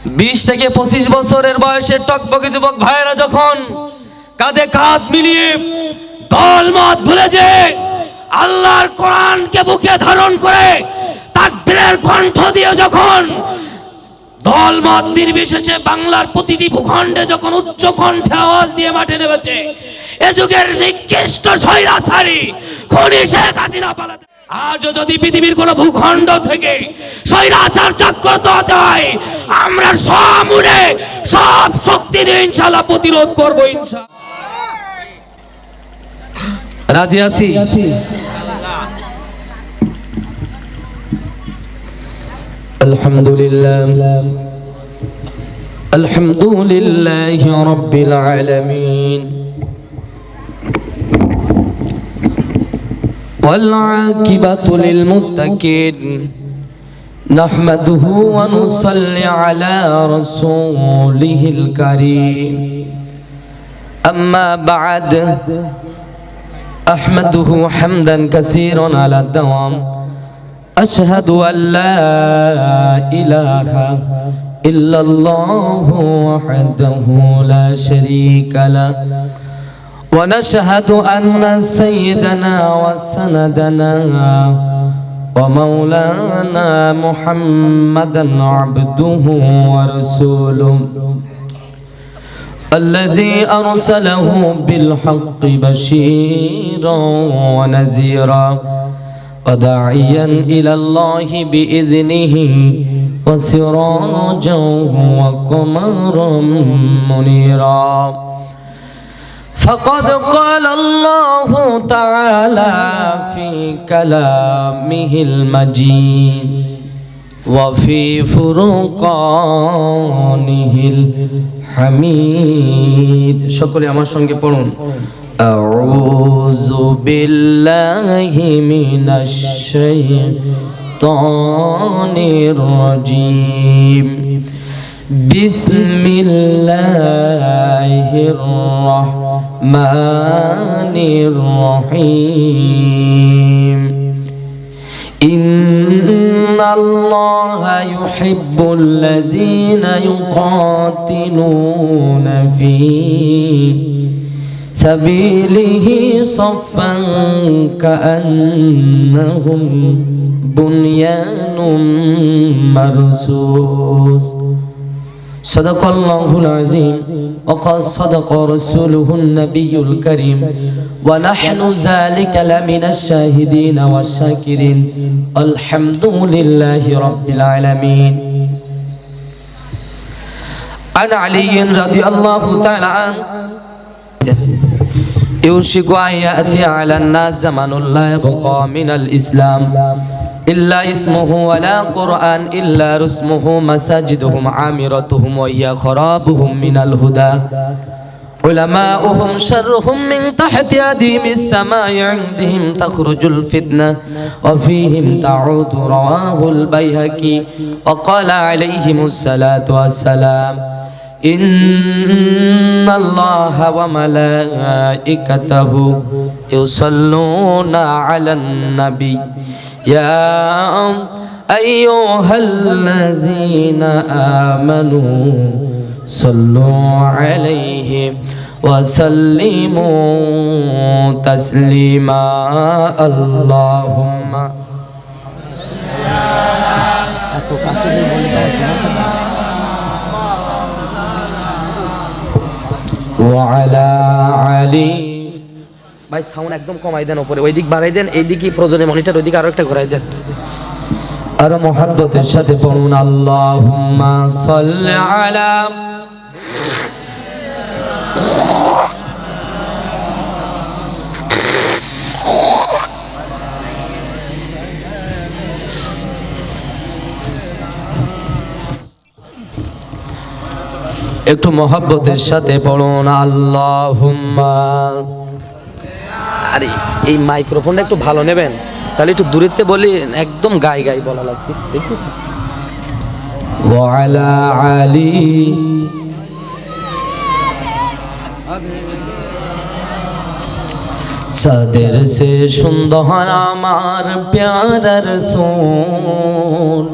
20 থেকে 25 বছরের বয়সের টকবকে যুবক ভাইয়েরা যখন কাঁধে কাঁধ মিলিয়ে দলমত ভুলে যে আল্লাহর কোরআনকে বুকে ধারণ করে তাকবীরের কণ্ঠ দিয়ে যখন দলমত নির্বিশেষে বাংলার প্রতিটি ভূখণ্ডে যখন উচ্চ কণ্ঠে আওয়াজ দিয়ে মাঠে নেমেছে, এ যুগের নিকৃষ্ট স্বৈরাচারী খুনি শেখ হাসিনা পালাতে। আজও যদি পৃথিবীর কোন ভূখণ্ড থেকে স্বৈরাচার জাগ্রত হতে হয়, আমরা সমূলে সব শক্তি দিয়ে ইনশাআল্লাহ প্রতিরোধ করবো। ইনশাআল্লাহ রাজি আছি। আলহামদুলিল্লাহ আলহামদুলিল্লাহি রাব্বিল আলামিন ওয়াল আকিবাতু লিল মুত্তাকিন নাহমাদুহু ওয়া নুসাল্লি আলা রাসূলিহিল কারীম আম্মা বা'দ আহমাদুহু হামদান কাসীরান আলা দাওয়াম أشهد أن لا إله إلا الله وحده لا شريك له ونشهد أن سيدنا وسندنا ومولانا محمدا عبده ورسوله الذي أرسله بالحق بشيرا ونذيرا وداعيا إلى الله بإذنه وسراجا وقمرا منيرا فقد قال الله تعالى في كلامه المجيد وفي فرقانه الحميد شكرا يا ماشونجي পড়ুন أعوذ بالله من الشيطان الرجيم بسم الله الرحمن الرحيم إن الله يحب الذين يقاتلون في سبيله صفا كأنهم بنيان مرصوص صدق الله العظيم وقد صدق رسوله النبي الكريم ونحن ذلك لمن الشاهدين والشاكرين الحمد لله رب العالمين. عن علي رضي الله تعالى عنه يوشك أن يأتي على الناس زمن لا يبقى من الإسلام إلا اسمه ولا قرآن إلا رسمه مساجدهم عامرتهم وهي خرابهم من الهدى علماؤهم شرهم من تحت أديم السماء عندهم تخرج الفتنة وفيهم تعود رواه البيهقي وقال عليهم الصلاة والسلام إن الله وملائكته يصلون على النبي يا أيها الذين آمنوا صلوا عليه وسلموا تسليما اللهم وعلى علي ভাই সাউন্ড একদম কমাই দেন, উপরে ওই দিক বাড়াই দেন, এই দিকে প্রয়োজনে মনিটর ওই দিকে আরো একটা ঘোরাই দেন, আর মুহাব্বতের সাথে পড়ুন আল্লাহুম্মা সাল্লি আলা একটু মুহাব্বতের সাথে পড়ুন আল্লাহুম্মা। আরে এই মাইক্রোফোনটা একটু ভালো নেবেন, তাহলে একটু দূরেতে বলি, একদম গায়ে গায়ে বলা লাগতেছে, দেখতেছেন। ওয়া আলা আলি চাঁদের সে সুন্দর আমার প্যারা রাসূল,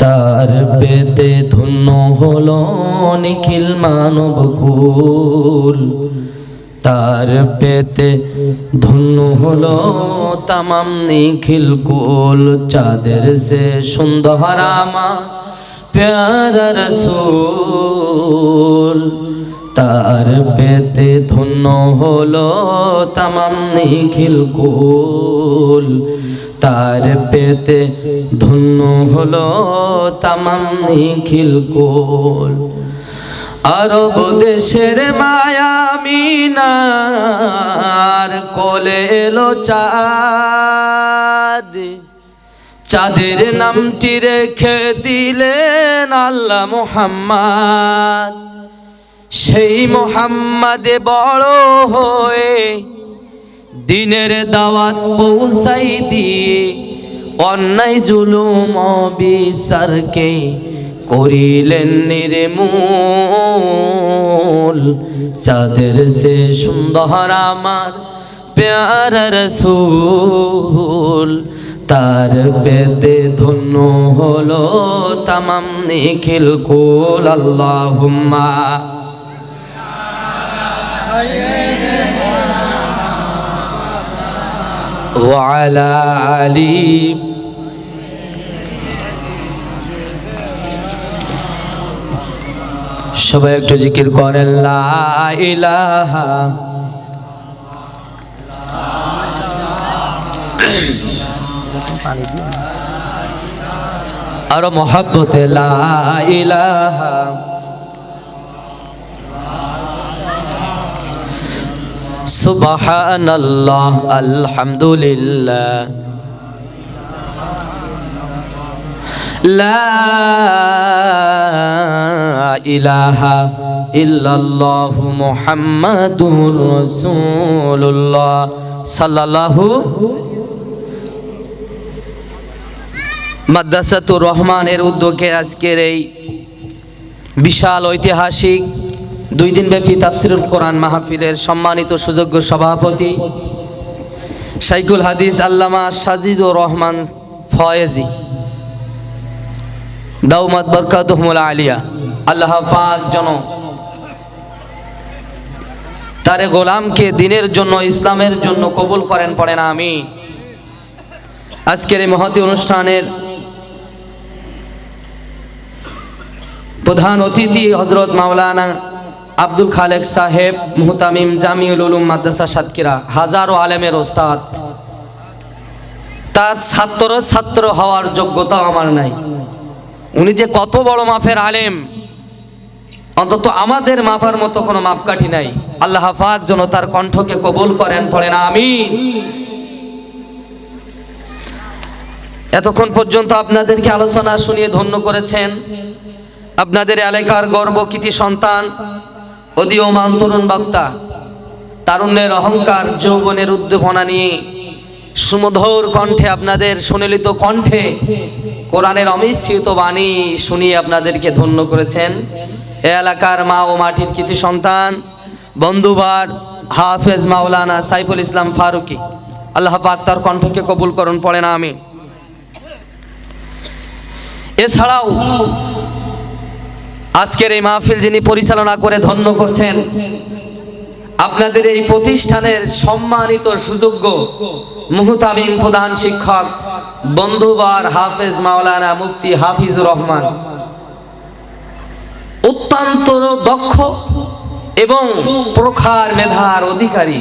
তার বেতে ধন্য ধন্য হলো নিখিল মানব কুল, তার পেতে ধন্য হলো তামাম নিখিল কুল। চাঁদের সে সুন্দর আমার প্যারা রাসূল, তার পেতে ধন্য হলো তামাম নিখিল কুল, তার পেতে ধন্য হলো তামাম নিখিল কুল। আরব দেশের মায়া মিনার কোলে এলো চাঁদ, চাঁদের নামটি রেখে দিলেন আল্লাহ মুহাম্মদ। সেই মুহাম্মদে বড় হয়ে দিনের দাওয়াত পৌঁছাই দিয়ে অন্যায় জুলুম অবিচারকে করিলেন নির্মূল। চাঁদের সে সুন্দর আমার প্যারা রাসূল, তার পেতে ধন্য হলো তামাম নিখিল কুল। আল্লাহুম্মা ওয়া আলা আলি। সবাই একটু জিকির করেন লা ইলাহা আর মোহাব্বতে লা ইলাহা সুবহানাল্লাহ আলহামদুলিল্লাহ লা ইলাহা ইল্লাল্লাহু মুহাম্মাদুর রাসূলুল্লাহ সাল্লাল্লাহু। মাদ্রাসাতুর রহমানের উদ্যোগে আজকের এই বিশাল ঐতিহাসিক 2 দিনব্যাপী তাফসিরুল কোরআন মাহফিলের সম্মানিত সুযোগ্য সভাপতি শাইখুল হাদিস আল্লামা সাজিদুর রহমান ফয়েজি দাউমাত বরকাতুহুল আলিয়া, আল্লাহ পাক যেন তার গোলামকে দিনের জন্য ইসলামের জন্য কবুল করেন, পড়েন আমিন। আজকের এই মহতী অনুষ্ঠানের প্রধান অতিথি হযরত মাওলানা আব্দুল খালেক সাহেব, মুহতামিম জামিউল উলুম মাদ্রাসা সাতক্ষীরা, হাজারো আলেমের ওস্তাদ। তার ছাত্র হওয়ার যোগ্যতা আমার নাই। উনি যে কত বড় মাপের আলেম, অন্তত আমাদের মাপার মতো কোনো মাপকাঠি নাই। আল্লাহ পাক যেন তার কণ্ঠকে কবুল করেন, পড়েন আমিন। এতক্ষণ পর্যন্ত আপনাদেরকে আলোচনা শুনিয়ে ধন্য করেছেন আপনাদের এলাকার গর্ব কৃতি সন্তান, উদীয়মান তরুণ বক্তা, তারুণ্যের অহংকার, যৌবনের উদ্দীপনা নিয়ে সুমধুর কণ্ঠে আপনাদের সুনীলিত কণ্ঠে কোরআনের অমিশ্রিত বাণী শুনিয়ে আপনাদেরকে ধন্য করেছেন এ এলাকার মা ও মাটির কৃতি সন্তান বন্ধুবার হাফেজ মাওলানা সাইফুল ইসলাম ফারুকি। আল্লাহ পাক তার কণ্ঠকে কবুল করুন, পড়েন আমিন। এছাড়াও আজকের এই মাহফিল যিনি পরিচালনা করে ধন্য করছেন আপনাদের এই প্রতিষ্ঠানের সম্মানিত সুযোগ্য মুহতামিম প্রধান শিক্ষক বন্ধুবার হাফেজ মাওলানা মুফতি হাফিজুর রহমান, অত্যন্ত দক্ষ এবং প্রখার মেধার অধিকারী।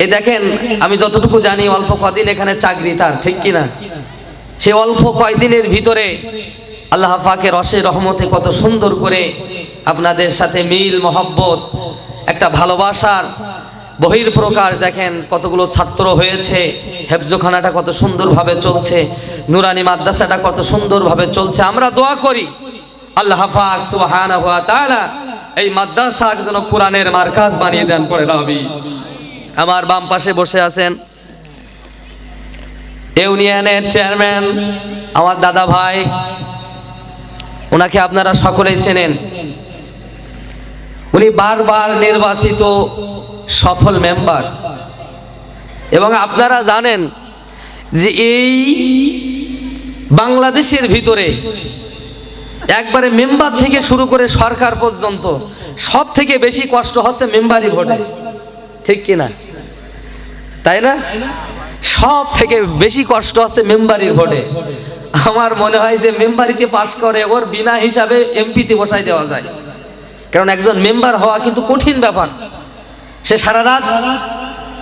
এ দেখেন, আমি যতটুকু জানি অল্প কদিন এখানে চাকরি তার, ঠিক কিনা? সে অল্প কয়েকদিনের ভিতরে আল্লাহ পাকের অশেষ রহমতে কত সুন্দর করে আপনাদের সাথে মিল মহব্বত, একটা ভালোবাসার বহির্প্রকাশ। দেখেন কতগুলো ছাত্র হয়েছে, হেফজখানাটা কত সুন্দরভাবে চলছে, নুরানি মাদ্রাসাটা কত সুন্দরভাবে চলছে। আমরা দোয়া করি আল্লাহ পাক সুবহানাহু ওয়া তাআলা এই মাদ্রাসাকে যেন কোরআনের মার্কাজ বানিয়ে দেন, পড়ে আমিন। আমার বাম পাশে বসে আছেন ইউনিয়নের চেয়ারম্যান আমার দাদা ভাই, ওনাকে আপনারা সকলেই চেনেন। উনি বারবার নির্বাচিত সফল মেম্বার, এবং আপনারা জানেন যে এই বাংলাদেশের ভিতরে একবারে মেম্বার থেকে শুরু করে সরকার পর্যন্ত সব থেকে বেশি কষ্ট হচ্ছে মেম্বারি ভোটে, ঠিক কিনা? তাই না? সব থেকে বেশি কষ্ট হচ্ছে মেম্বারির ভোটে। আমার মনে হয় যে মেম্বারিতে পাশ করে ওর বিনা হিসাবে এমপিতে বসাই দেওয়া যায়, কারণ একজন মেম্বার হওয়া কিন্তু কঠিন ব্যাপার। সে সারা রাত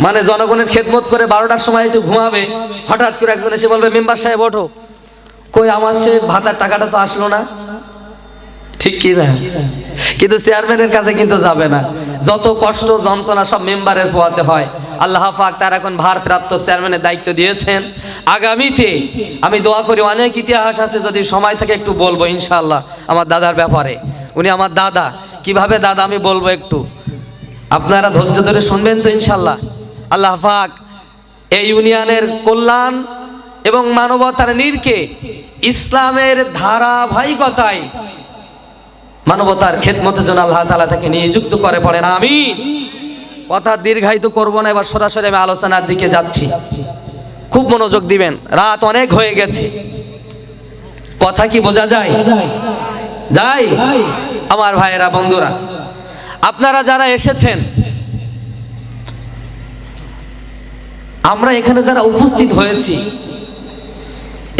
মানে জনগণের খেদমত করে 12টার সময় একটু ঘুমাবে, হঠাৎ করে একজন এসে বলবে মেম্বার সাহেব ওঠো, কই আমার সে ভাতার টাকাটা তো আসলো না, ঠিক কি না? কিন্তু চেয়ারম্যানের কাছে কিন্তু যাবে না, যত কষ্ট যন্ত্রণা সব মেম্বারের পোয়াতে হয়। আল্লাহ পাক তার এখন ভারপ্রাপ্ত চেয়ারম্যানের দায়িত্ব দিয়েছেন। আগামীতে আমি দোয়া করি, অনেক ইতিহাস আছে, যদি সময় থাকে একটু বলবো ইনশাআল্লাহ আমার দাদার ব্যাপারে। উনি আমার দাদা, কিভাবে দাদা আমি বলবো, একটু আপনারা ধৈর্য ধরে শুনবেন তো ইনশাআল্লাহ। আল্লাহ পাক এই ইউনিয়নের কল্যাণ এবং মানবতার নিরকে ইসলামের ধারাবাহিকতায় মানবতার খেদমতের জন্য আল্লাহ তাআলা তাকে নিযুক্ত করে, পড়েন আমিন। কথা দীর্ঘায়িত করবো না, এবার সরাসরি আমি আলোচনার দিকে যাচ্ছি, খুব মনোযোগ দিবেন, রাত অনেক হয়ে গেছে। কথা কি বোঝা যায়? যায়? আমার ভাইয়েরা, বন্ধুরা, আপনারা যারা এসেছেন, আমরা এখানে যারা উপস্থিত হয়েছি,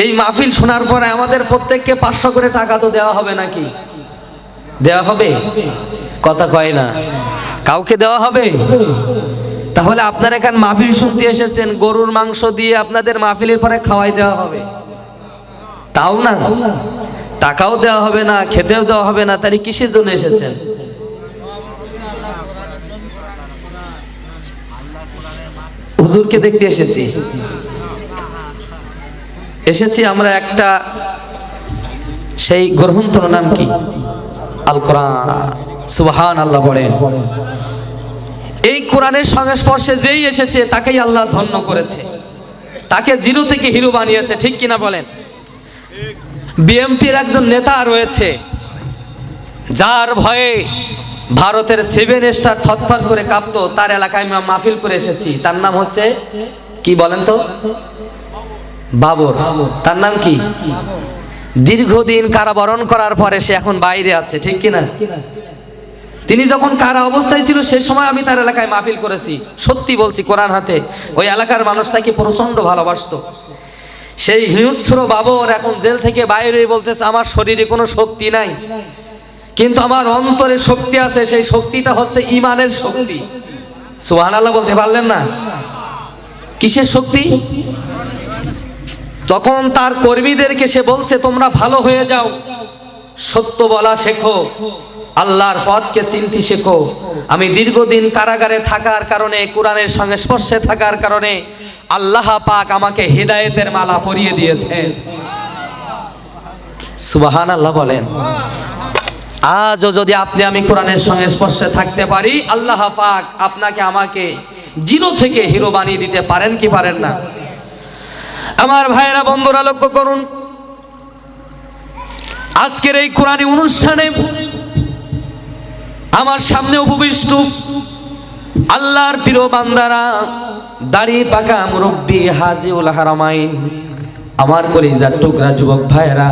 এই মাহফিল শোনার পরে আমাদের প্রত্যেককে 500 করে টাকা তো দেওয়া হবে নাকি? দেওয়া হবে? কথা কয় না, কাউকে দেওয়া হবে? তাহলে আপনারা এখানে মাহফিল শুনতে এসেছেন, গরুর মাংস দিয়ে আপনাদের মাহফিলের পরে খাওয়াই দেওয়া হবে? তাও না, টাকাও দেওয়া হবে না, খেতেও দেওয়া হবে না, তাহলে কিসের জন্য এসেছেন? হুজুরকে দেখতে এসেছি আমরা একটা, সেই গ্রন্থর নাম কি? আল কোরআন। সুবহানাল্লাহ পড়েন। এই কোরআনের সংস্পর্শে যেই এসেছে তাকেই আল্লাহ ধন্য করেছে, তাকে জিরো থেকে হিরো বানিয়েছে, ঠিক কিনা বলেন? বিএনপির একজন নেতা রয়েছে যার ভয়ে ভারতের 7 স্টার থরথর করে কাঁপতো, তার এলাকায় মাহফিল করে এসেছি। তার নাম হচ্ছে কি বলেন তো? বাবর। তার নাম কি? দীর্ঘদিন কারাবরণ করার পরে সে এখন বাইরে আছে, ঠিক কিনা? তিনি যখন কারা অবস্থায় ছিল সেই সময় আমি তার এলাকায় মাহফিল করেছি, সত্যি বলছি কোরআন হাতে। ওই এলাকার মানুষ তাকে প্রচন্ড ভালোবাসতো। সেই হিংস্র বাবর এখন জেল থেকে বাইরে বলতেছে আমার শরীরে কোনো শক্তি নাই, কিন্তু আমার অন্তরে শক্তি আছে, সেই শক্তিটা হচ্ছে ইমানের শক্তি। সুবহানাল্লাহ বলতে পারলেন না? কিসের শক্তি? তখন তার কর্মীদেরকে সে বলছে তোমরা ভালো হয়ে যাও, সত্য বলা শেখো, আল্লাহর পথকে চিনতে শেখো। আমি দীর্ঘদিন কারাগারে থাকার কারণে, কোরআনের সংস্পর্শে থাকার কারণে আল্লাহ পাক আমাকে হিদায়েতের মালা পরিয়ে দিয়েছেন। সুবহানাল্লাহ বলেন। আজও যদি আপনি আমি কোরআনের সংস্পর্শে থাকতে পারি, আল্লাহ পাক আপনাকে আমাকে জিরো থেকে হিরো বানিয়ে দিতে পারেন কি পারেন না? আমার ভাইয়েরা, বন্ধুরা, লক্ষ্য করুন, আজকের এই কোরআনী অনুষ্ঠানে আমার সামনে উপবিষ্ট আল্লাহর প্রিয় বান্দারা, দাড়ি পাকা মুরব্বী হাজিউল হারামাইন, আমার কলিজার টুকরা যুবক ভাইয়েরা,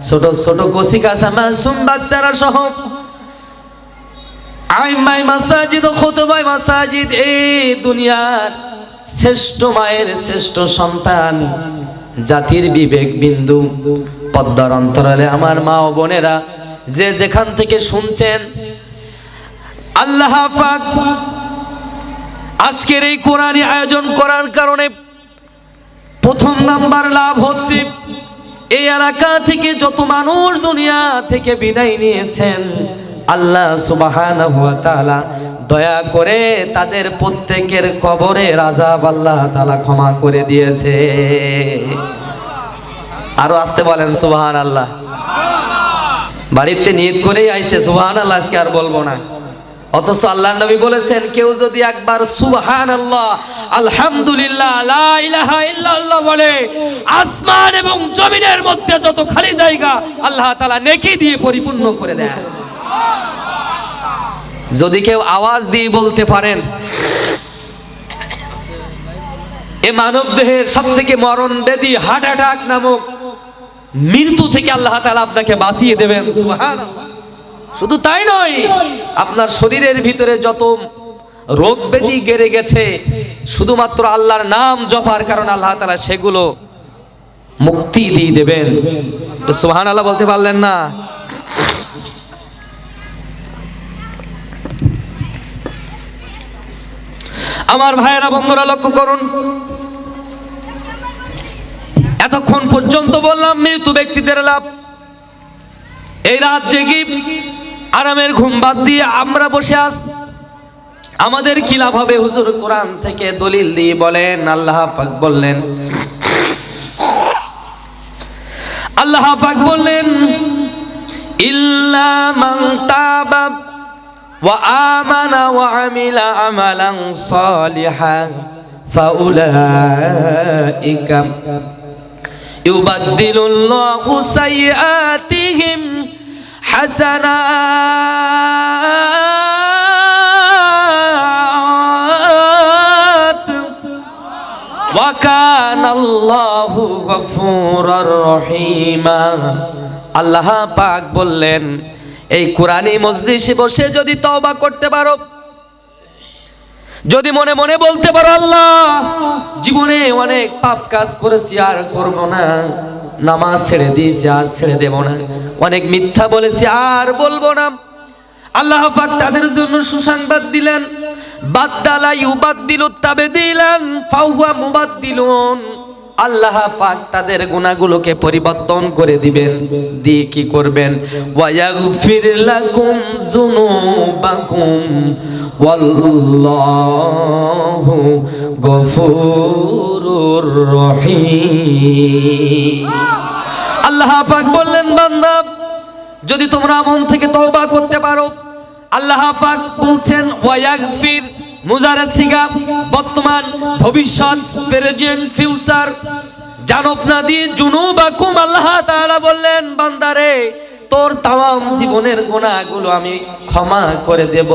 ছোট ছোট কচিকাঁচা মাসুম বাচ্চারা সহ আইমাই মাসাজিদ ও খুতবাই মাসাজিদ, এই দুনিয়ার শ্রেষ্ঠ মায়ের শ্রেষ্ঠ সন্তান, জাতির বিবেক বিন্দু, পদ্মার অন্তরালে আমার মা ও বোনেরা, যে যেখান থেকে শুনছেন, আল্লাহ পাক আজকের এই কোরআনী আয়োজন করার কারণে প্রথম নাম্বার লাভ হচ্ছে এই এলাকা থেকে যত মানুষ দুনিয়া থেকে বিদায় নিয়েছেন, আল্লাহ সুবহানাহু ওয়া তাআলা দয়া করে তাদের প্রত্যেকের কবরের আযাব আল্লাহ তাআলা ক্ষমা করে দিয়েছে। আরো আসতে বলেন সুবহানাল্লাহ। বাড়িতে নিয়ত করেই আইছে সুবহানাল্লাহ, আজকে আর বলবো না। অথচ আল্লাহর নবী বলেছেন কেউ যদি একবার সুবহানাল্লাহ, আলহামদুলিল্লাহ, লা ইলাহা ইল্লাল্লাহ বলে, আসমান এবং জমিনের মধ্যে যত খালি জায়গা আল্লাহ তাআলা নেকি দিয়ে পরিপূর্ণ করে দেয়। যদি কেউ আওয়াজ দিয়ে বলতে পারেন এ মানব দেহের সবথেকে মরণ ব্যাধি হার্ট অ্যাটাক নামক মৃত্যু থেকে আল্লাহ তাআলা আপনাকে বাঁচিয়ে দেবেন। সুবহানাল্লাহ। শুধু তাই নয়, আপনার শরীরের ভিতরে যত রোগ ব্যাধি গেড়ে গেছে, শুধুমাত্র আল্লাহর নাম জপার কারণে আল্লাহ তাআলা সেগুলো মুক্তি দিয়ে দেবেন। সুবহানাল্লাহ বলতে পারলেন না? আমার ভাইয়েরা, বন্ধুরা, লক্ষ্য করুন, এতক্ষণ পর্যন্ত বললাম মৃত্যু ব্যক্তিদের লাভ। এই রাত জেগে আরামের ঘুম বাদ দিয়ে আমরা বসে আছি, আমাদের কি লাভ হবে? হুজুর কোরআন থেকে দলিল দিয়ে বলেন, আল্লাহ পাক বললেন, আল্লাহ পাক বললেন, ইল্লা মান তাবা ওয়া আমানা ওয়া আমিলা আমালান সালিহান ফাউলাইকা ইউবাদদিলুল্লাহু সাইয়্যাতিহিম হাসানাত ওয়া কানাল্লাহু গফুরার রহিমা। আল্লাহ পাক বললেন, এই কোরআনী মজলিসে বসে যদি তওবা করতে পারো, যদি মনে মনে বলতে পারো, আল্লাহ জীবনে অনেক পাপ কাজ করেছি আর করব না, নামাজ ছেড়ে দিয়েছি আর ছেড়ে দেব না, অনেক মিথ্যা বলেছি আর বলবো না, আল্লাহ পাক তাদের জন্য সুসংবাদ দিলেন, বাদদালা ইউবাদদিলুত তাবদীলান ফাহুয়া মুবাদদিলুন। আল্লাহ পাক তাদের গুনাহগুলোকে পরিবর্তন করে দিবেন, দিয়ে কি করবেন? ওয়ায়াগফির লাকুম যুনুবাকুম ওয়াল্লাহু গফুরুর রহিম। আল্লাহ পাক বললেন, বান্দা যদি তোমরা মন থেকে তওবা করতে পারো, আল্লাহ পাক বলছেন ওয়ায়াগফির, মুজারে সিগা, বর্তমান, ভবিষ্যৎ, প্রেজেন্ট, ফিউচার, জানব না দিয়ে জুনুবাকুম। আল্লাহ তাআলা বললেন, বান্দারে তোর তাম জীবনের গুনাহগুলো আমি ক্ষমা করে দেব।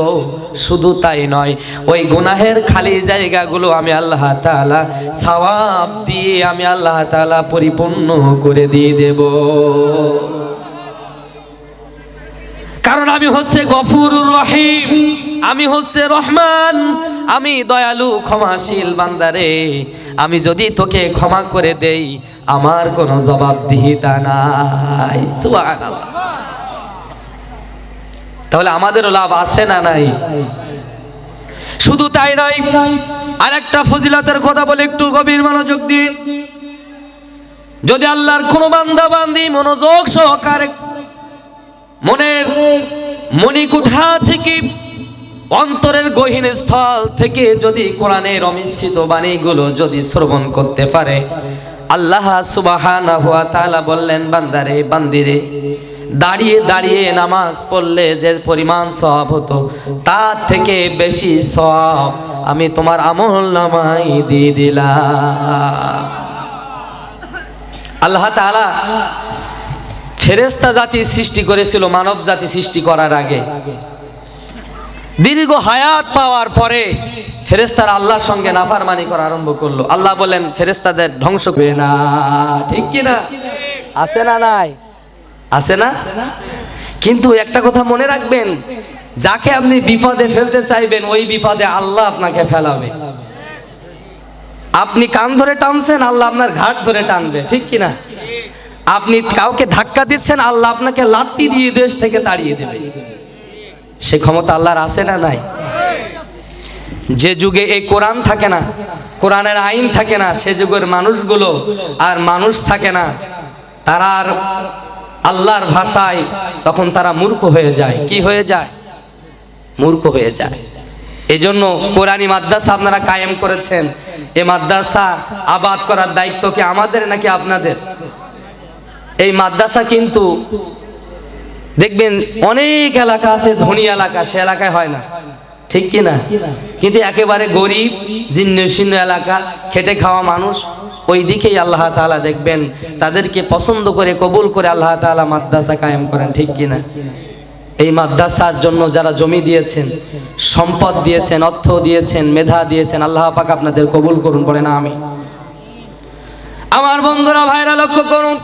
শুধু তাই নয়, ওই গুনাহের খালি জায়গাগুলো আমি আল্লাহ তাআলা সওয়াব দিয়ে আমি আল্লাহ তাআলা পরিপূর্ণ করে দিয়ে দেব। কারণ আমি হচ্ছে গফুরুর রহিম, আমি হচ্ছে রহমান, আমি দয়ালু ক্ষমাশীল। বান্দারে আমি যদি তোকে ক্ষমা করে দেই, আমার কোনো জবাবদিহিতা নাই। সুবহানাল্লাহ। তাহলে আমাদেরও লাভ আছে না নাই? শুধু তাই নয়, আরেকটা ফজিলতের কথা বলে একটু গভীর মনোযোগ দিন। যদি আল্লাহর কোনো বান্দা বান্দি মনোযোগ সহকারে মনের মণিকুঠা থেকে, অন্তরের গহীন স্থল থেকে যদি কোরআনের অমিশ্রিত বাণীগুলো যদি শ্রবণ করতে পারে, আল্লাহ সুবহানাহু ওয়া তাআলা বললেন, বান্দারে বান্দিরে দাঁড়িয়ে দাঁড়িয়ে নামাজ পড়লে যে পরিমাণ সওয়াব হতো, তার থেকে বেশি সওয়াব আমি তোমার আমলনামায় দিয়ে দিলাম। আল্লাহ তাআলা ফেরেশতা জাতি সৃষ্টি করেছিল মানব জাতি সৃষ্টি করার আগে। দীর্ঘ হায়াত পাওয়ার পরে ফেরেশতারা আল্লাহর সঙ্গে নাফরমানি করা আরম্ভ করলো। আল্লাহ বলেন, ফেরেশতাদের ধ্বংস করবে না। ঠিক কি না? আছে না নাই? আছে না? কিন্তু একটা কথা মনে রাখবেন, যাকে আপনি বিপদে ফেলতে চাইবেন, ওই বিপদে আল্লাহ আপনাকে ফেলাবে। আপনি কান ধরে টানছেন, আল্লাহ আপনার ঘাট ধরে টানবে। ঠিক কি না? আপনি কাউকে ধাক্কা দিচ্ছেন, আল্লাহ আপনাকে লাত্তি দিয়ে দেশ থেকে তাড়িয়ে দেবে। সে ক্ষমতা আল্লাহর আছে না নাই? যে যুগে এই কোরআন থাকে না, কোরআনের আইন থাকে না, সে যুগের মানুষগুলো আর মানুষ থাকে না, তারা আর আল্লাহর ভাষায় তখন তারা মূর্খ হয়ে যায়। কি হয়ে যায়? মূর্খ হয়ে যায়। এই জন্য কোরআনী মাদ্রাসা আপনারা কায়েম করেছেন। এই মাদ্রাসা আবাদ করার দায়িত্ব কি আমাদের নাকি আপনাদের? এই মাদ্রাসা কিন্তু দেখবেন অনেক এলাকা আছে, ধনী এলাকা, সে এলাকায় হয় না। ঠিক কি না? কিন্তু একেবারে গরিব জীর্ণশীর্ণ এলাকা, খেটে খাওয়া মানুষ, ওই দিকেই আল্লাহ তাআলা দেখবেন তাদেরকে পছন্দ করে কবুল করে আল্লাহ তাআলা মাদ্রাসা কায়েম করেন। ঠিক কি না? এই মাদ্রাসার জন্য যারা জমি দিয়েছেন, সম্পদ দিয়েছেন, অর্থ দিয়েছেন, মেধা দিয়েছেন, আল্লাহ পাক আপনাদের কবুল করুন, বলেন আমিন। আমার বন্ধুরা, ভাইরা, লক্ষ্য করুন,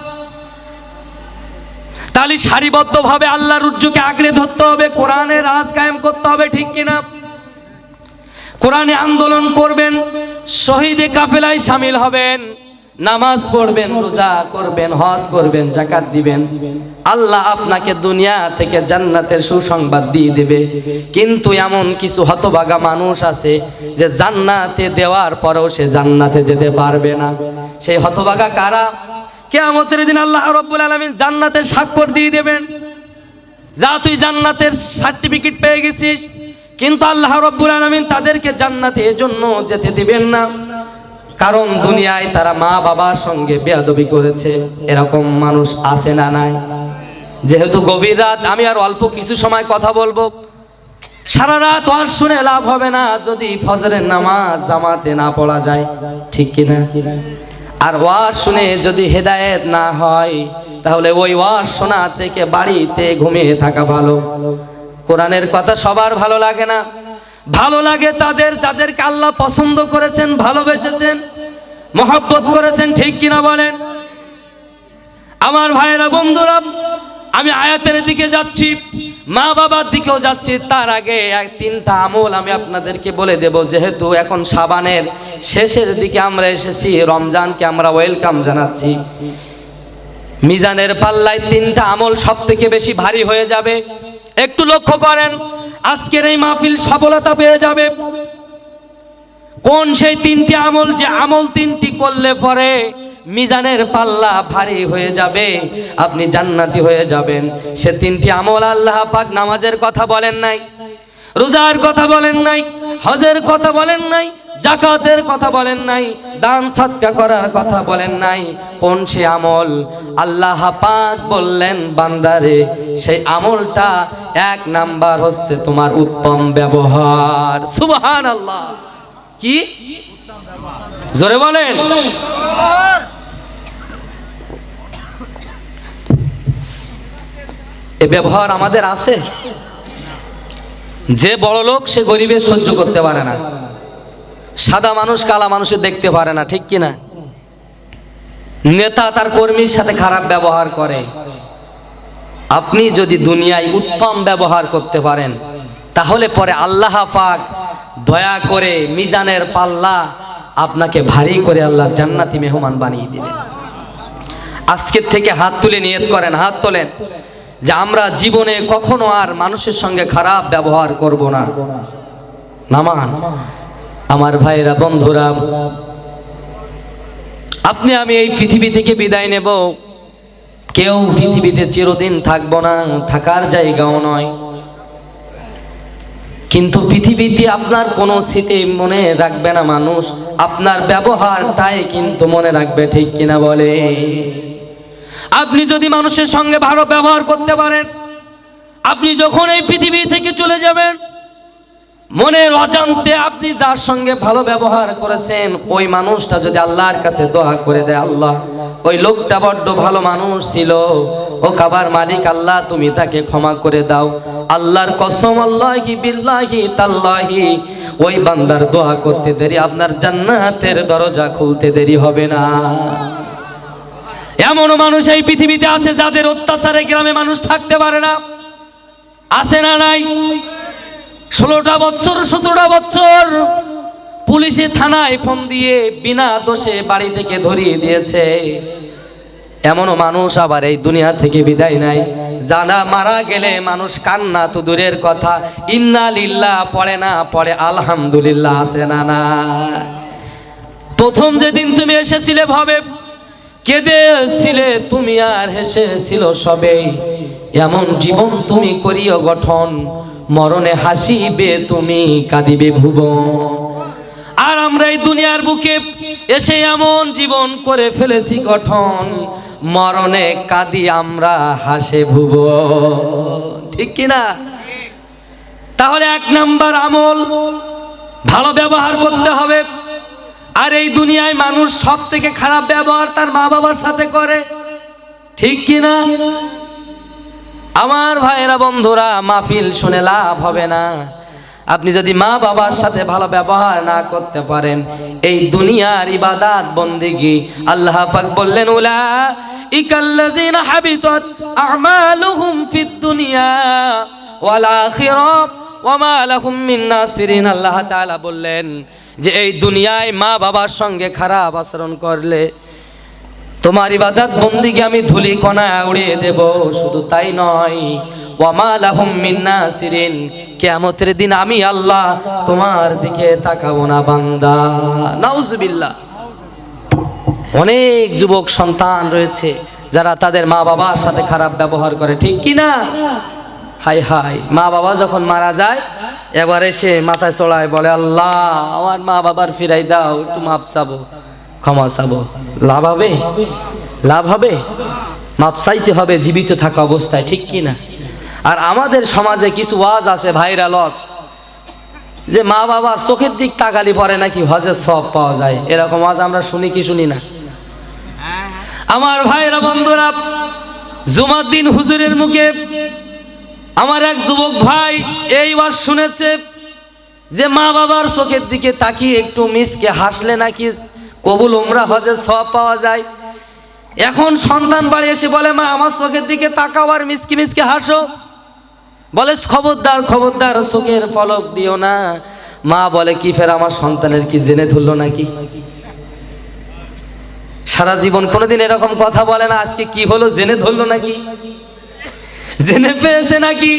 তাহলে সারিবদ্ধভাবে আল্লাহর রুজ্জুকে আঁকড়ে ধরতে হবে, কোরআনের রাজ কায়েম করতে হবে, ঠিক কিনা? কোরআনে আন্দোলন করবেন, শহীদে কাফেলায় শামিল হবেন, নামাজ পড়বেন, রোজা করবেন, হজ করবেন, যাকাত দিবেন, আল্লাহ আপনাকে দুনিয়া থেকে জান্নাতের সুসংবাদ দিয়ে দেবে। কিন্তু এমন কিছু হতভাগা মানুষ আছে যে জান্নাতে দেওয়ার পরেও সে জান্নাতে যেতে পারবে না। সেই হতভাগা কারা? কিয়ামতের দিন আল্লাহ রাব্বুল আলামিন জান্নাতের স্বাক্ষর দিয়ে দেবেন, যা তুই জান্নাতের সার্টিফিকেট পেয়ে গেছিস। কিন্তু আল্লাহ রাব্বুল আলামিন তাদেরকে জান্নাতে এজন্য যেতে দিবেন না, কারণ দুনিয়ায় তারা মা বাবার সঙ্গে বেয়াদবি করেছে। এরকম মানুষ আছে না নাই? যেহেতু গভীর রাত, আমি আর অল্প কিছু সময় কথা বলবো। সারা রাত ওয়াজ শুনে লাভ হবে না যদি ফজরের নামাজ জামাতে না পড়া যায়, ঠিক কিনা? আর ওয়াজ শুনে যদি হেদায়েত না হয়, তাহলে ওই ওয়াজ শোনা থেকে বাড়িতে ঘুমিয়ে থাকা ভালো। কোরআনের কথা সবার ভালো লাগে না, ভালো লাগে তাদের যাদেরকে আল্লাহ পছন্দ করেছেন, ভালোবেসেছেন, মহব্বত করেছেন, ঠিক কিনা বলেন? আমার ভাইয়েরা, বন্ধুরা, আমি আয়াতের দিকে যাচ্ছি, মা বাবার দিকেও যাচ্ছি। তার আগে তিনটা আমল আমি আপনাদেরকে বলে দেব। যেহেতু এখন শাবানের শেষের দিকে আমরা এসেছি, রমজানকে আমরা ওয়েলকাম জানাচ্ছি। মিজানের পাল্লায় তিনটা আমল সব থেকে বেশি ভারী হয়ে যাবে। একটু লক্ষ্য করেন, আজকের এই মাহফিল সফলতা পেয়ে যাবে। কোন সেই তিনটি আমল, যে আমল তিনটি করলে পরে মিজানের পাল্লা ভারী হয়ে যাবে, আপনি জান্নাতি হয়ে যাবেন। সে তিনটি আমল আল্লাহ পাক নামাজের কথা বলেন নাই, রোজার কথা বলেন নাই, হজের কথা বলেন নাই, যাকাতের কথা বলেন নাই, দান সাদকা করার কথা বলেন নাই। কোন সে আমল? আল্লাহ পাক বললেন, বান্দারে সেই আমলটা এক নাম্বার হচ্ছে তোমার উত্তম ব্যবহার। সুবহানাল্লাহ। কি? জোরে বলেন। এ ব্যবহার আমাদের আছে? যে বড় লোক সে গরিবের সহ্য করতে পারে না, সাদা মানুষ কালা মানুষের দেখতে পারে না, ঠিক কিনা? নেতা তার কর্মীর সাথে খারাপ ব্যবহার করে। আপনি যদি দুনিয়ায় উত্তম ব্যবহার করতে পারেন, তাহলে পরে আল্লাহ পাক দয়া করে মিজানের পাল্লা আপনাকে ভারী করে আল্লাহর জান্নাতি মেহমান বানিয়ে দিবেন। আজকের থেকে হাত তুলে নিয়ত করেন, হাত তোলেন যে আমরা জীবনে কখনো আর মানুষের সঙ্গে খারাপ ব্যবহার করব না। নামান আমার ভাইরা, বন্ধুরা, আপনি আমি এই পৃথিবী থেকে বিদায় নেব। কেউ পৃথিবীতে চিরদিন থাকবো না, থাকার জায়গাও নয়। কিন্তু পৃথিবীতে আপনার কোনো স্মৃতি মনে রাখবে না মানুষ, আপনার ব্যবহারটাই কিন্তু মনে রাখবে, ঠিক কিনা বলে? আপনি যদি মানুষের সঙ্গে ভালো ব্যবহার করতে পারেন, আপনি যখন এই পৃথিবী থেকে চলে যাবেন, মনের অজান্তে আপনি যার সঙ্গে ভালো ব্যবহার করেছেন, ওই মানুষটা যদি আল্লাহর কাছে দোয়া করে দেয়, আল্লাহ ওই লোকটা বড্ড ভালো মানুষ ছিল, ও কাবার মালিক আল্লাহ তুমি তাকে ক্ষমা করে দাও। আল্লাহর কসম, আল্লাহি বিল্লাহি তাল্লাহি, ওই বান্দার দোয়া করতে দেরি আপনার জান্নাতের দরজা খুলতে দেরি হবে না। এমনও মানুষ এই পৃথিবীতে আছে যাদের অত্যাচারে গ্রামে মানুষ থাকতে পারে না, আছে না নাই? 16টা বছর 17টা বছর পুলিশে থানায় ফোন দিয়ে বিনা দোষে বাড়ি থেকে ধরিয়ে দিয়েছে। এমনও মানুষ আবার এই দুনিয়া থেকে বিদায় নেয়। জানা মারা গেলে মানুষ কান্না তো দূরের কথা, ইন্না লিল্লাহ পড়ে না, পড়ে আলহামদুলিল্লাহ, আছে না না? প্রথম যেদিন তুমি এসেছিলে ভাবে কেঁদেছিলে তুমি আর হেসেছিল সবে, এমন জীবন তুমি করিও গঠন, মরণে হাসিবে তুমি কাঁদিবে ভুবন। আর আমরা এই দুনিয়ার বুকে এসে এমন জীবন করে ফেলেছি গঠন, মরণে কাঁদি আমরা হাসে ভুবন, ঠিক কিনা? তাহলে এক নাম্বার আমল ভালো ব্যবহার করতে হবে। আর এই দুনিয়ায় মানুষ সব থেকে খারাপ ব্যবহার তার মা বাবার সাথে করে, ঠিক কিনা? আমার ভাইয়েরা, বন্ধুরা, মাহফিল শুনে লাভ হবে না। আপনি যদি মা বাবার সাথে ভালো ব্যবহার না করতে পারেন, এই দুনিয়ার ইবাদত বন্দেগী আল্লাহ পাক বললেন, ইকাল্লাযিনা হাবিতাত আমালুহুম ফিদ দুনিয়া ওয়াল আখিরাহ ওয়া মা লাহুম মিন নাসিরিন। আল্লাহ তাআলা বললেন যে এই দুনিয়ায় মা বাবার সঙ্গে খারাপ আচরণ করলে তোমার ইবাদত বন্দিকে আমি ধুলি কণা উড়িয়ে দেব। শুধু তাই নয়, ওয়া মা লাহুম মিন নাসিরিন, কিয়ামতের দিন আমি আল্লাহ তোমার দিকে তাকাবো না বান্দা। নাউজুবিল্লাহ। অনেক যুবক সন্তান রয়েছে যারা তাদের মা বাবার সাথে খারাপ ব্যবহার করে, ঠিক কি না? হাই হাই, মা বাবা যখন মারা যায় এবার এসে মাথায় চড়ায় বলে, আল্লাহ আমার মা বাবার ফিরাই দাও, একটু মাপ চাবো, ক্ষমা চাবো। লাভ হবে? লাভ হবে? মাপ চাইতে হবে জীবিত থাকা অবস্থায়, ঠিক কি না? আর আমাদের সমাজে কিছু ওয়াজ আছে ভাইরাল ওয়াজ, যে মা বাবার চোখের দিক তাকালি পরে নাকি হজের সওয়াব পাওয়া যায়। এরকম ওয়াজ আমরা শুনি কি শুনি না? আমার ভাইরা বন্ধুরা, জুমার দিন হুজুরের মুখে আমার এক যুবক ভাই এই ওয়াজ শুনেছে যে মা বাবার চোখের দিকে তাকিয়ে একটু মিসকে হাসলে নাকি কবুল উমরা হজের সওয়াব পাওয়া যায়। এখন সন্তান বাড়ি এসে বলে, মা আমার চোখের দিকে তাকাও আর মিসকি মিসকে হাসো। বলে, খবরদার খবরদার চোখের পলক দিও না। মা বলে, কি ফের আমার সন্তানের কি জেনে ধরলো নাকি? সারা জীবন কোনোদিন এরকম কথা বলে না, আজকে কি হলো জেনে ধরলো নাকি? জেনে পেয়েছে নাকি?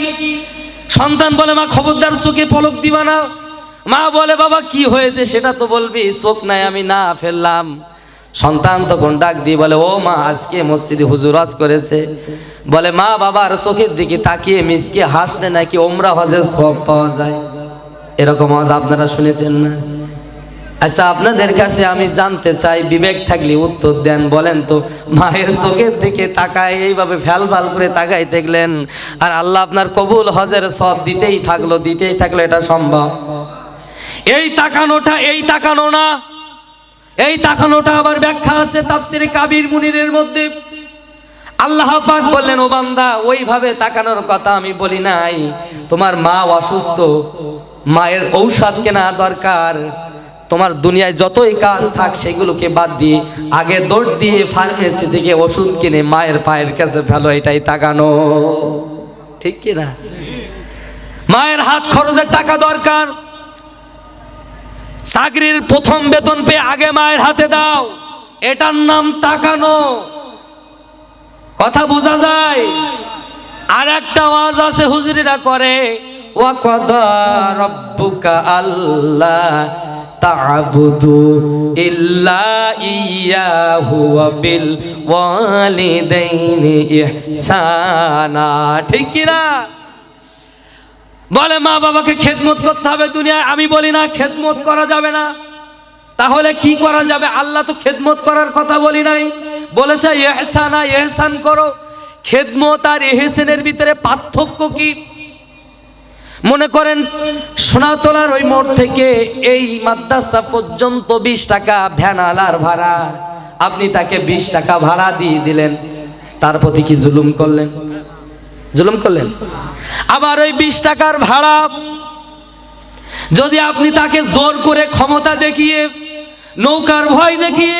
সন্তান বলে, মা খবরদার চোখে পলক দিবা না। মা বলে, বাবা কি হয়েছে সেটা তো বলবি। চোখ নাই আমি না ফেললাম। সন্তান তখন ডাক দিয়ে বলে, ও মা আজকে মসজিদে হুজুর ওয়াজ করেছে, বলে মা বাবার চোখের দিকে তাকিয়ে মিসকে হাসলে নাকি ওমরা হজের সওয়াব পাওয়া যায়। এরকম ওয়াজ আপনারা শুনেছেন না? আচ্ছা, আপনাদের কাছে আমি জানতে চাই, বিবেক থাকলে উত্তর দেন। বলেন তো, মায়ের চোখের দিকে তাকায় এইভাবে ফ্যাল ফ্যাল করে তাকাই দেখলেন আর আল্লাহ আপনার কবুল হজের সওয়াব দিতেই থাকলো, এটা সম্ভব? এই তাকানোটা, এই তাকানো না, এই তাকানোটা আবার ব্যাখ্যা আছে তাফসিরে কাবির মুনিরের মধ্যে। আল্লাহ পাক বললেন, ও বান্দা ওইভাবে তাকানোর কথা আমি বলি নাই। তোমার মা অসুস্থ, মায়ের ঔষধ কেনা দরকার। তোমার দুনিয়ায় যতই কাজ থাক সেগুলোকে বাদ দিয়ে আগে দৌড় দিয়ে ফার্মেসি থেকে ওষুধ কিনে মায়ের পায়ের কাছে ফেলো, এটাই তাকানো, ঠিক কি না? মায়ের হাত খরচের টাকা দরকার, চাকরির প্রথম বেতন পেয়ে আগে মায়ের হাতে দাও, এটার নাম তাকানো। কথা বোঝা যায়? আর একটা ওয়াজ আছে হুজুরিরা করে, ওয়া কাদা রাব্বুকা আল্লাহ তা'বুদু ইল্লা ইয়াহু ওয়া বিল ওয়ালিদাইনি ইহসানা, ঠিক কি না? বলে মা বাবাকে খেদমত করতে হবে দুনিয়ায়। আমি বলি না খেদমত করা যাবে না। তাহলে কি করা যাবে? আল্লাহ তো খেদমত করার কথা বলি নাই, বলেছে ইহসানা, ইহসান করো। খেদমত আর ইহসানের ভিতরে পার্থক্য কি? মনে করেন সোনাতলার ওই মোড় থেকে এই মাদ্রাসা পর্যন্ত 20 টাকা ভ্যানালার ভাড়া, আপনি তাকে 20 টাকা ভাড়া দিয়ে দিলেন, তার প্রতি কি জুলুম করলেন? জুলুম করলেন। আবার ওই 20 টাকার ভাড়া যদি আপনি তাকে জোর করে ক্ষমতা দেখিয়ে, নৌকার ভয় দেখিয়ে,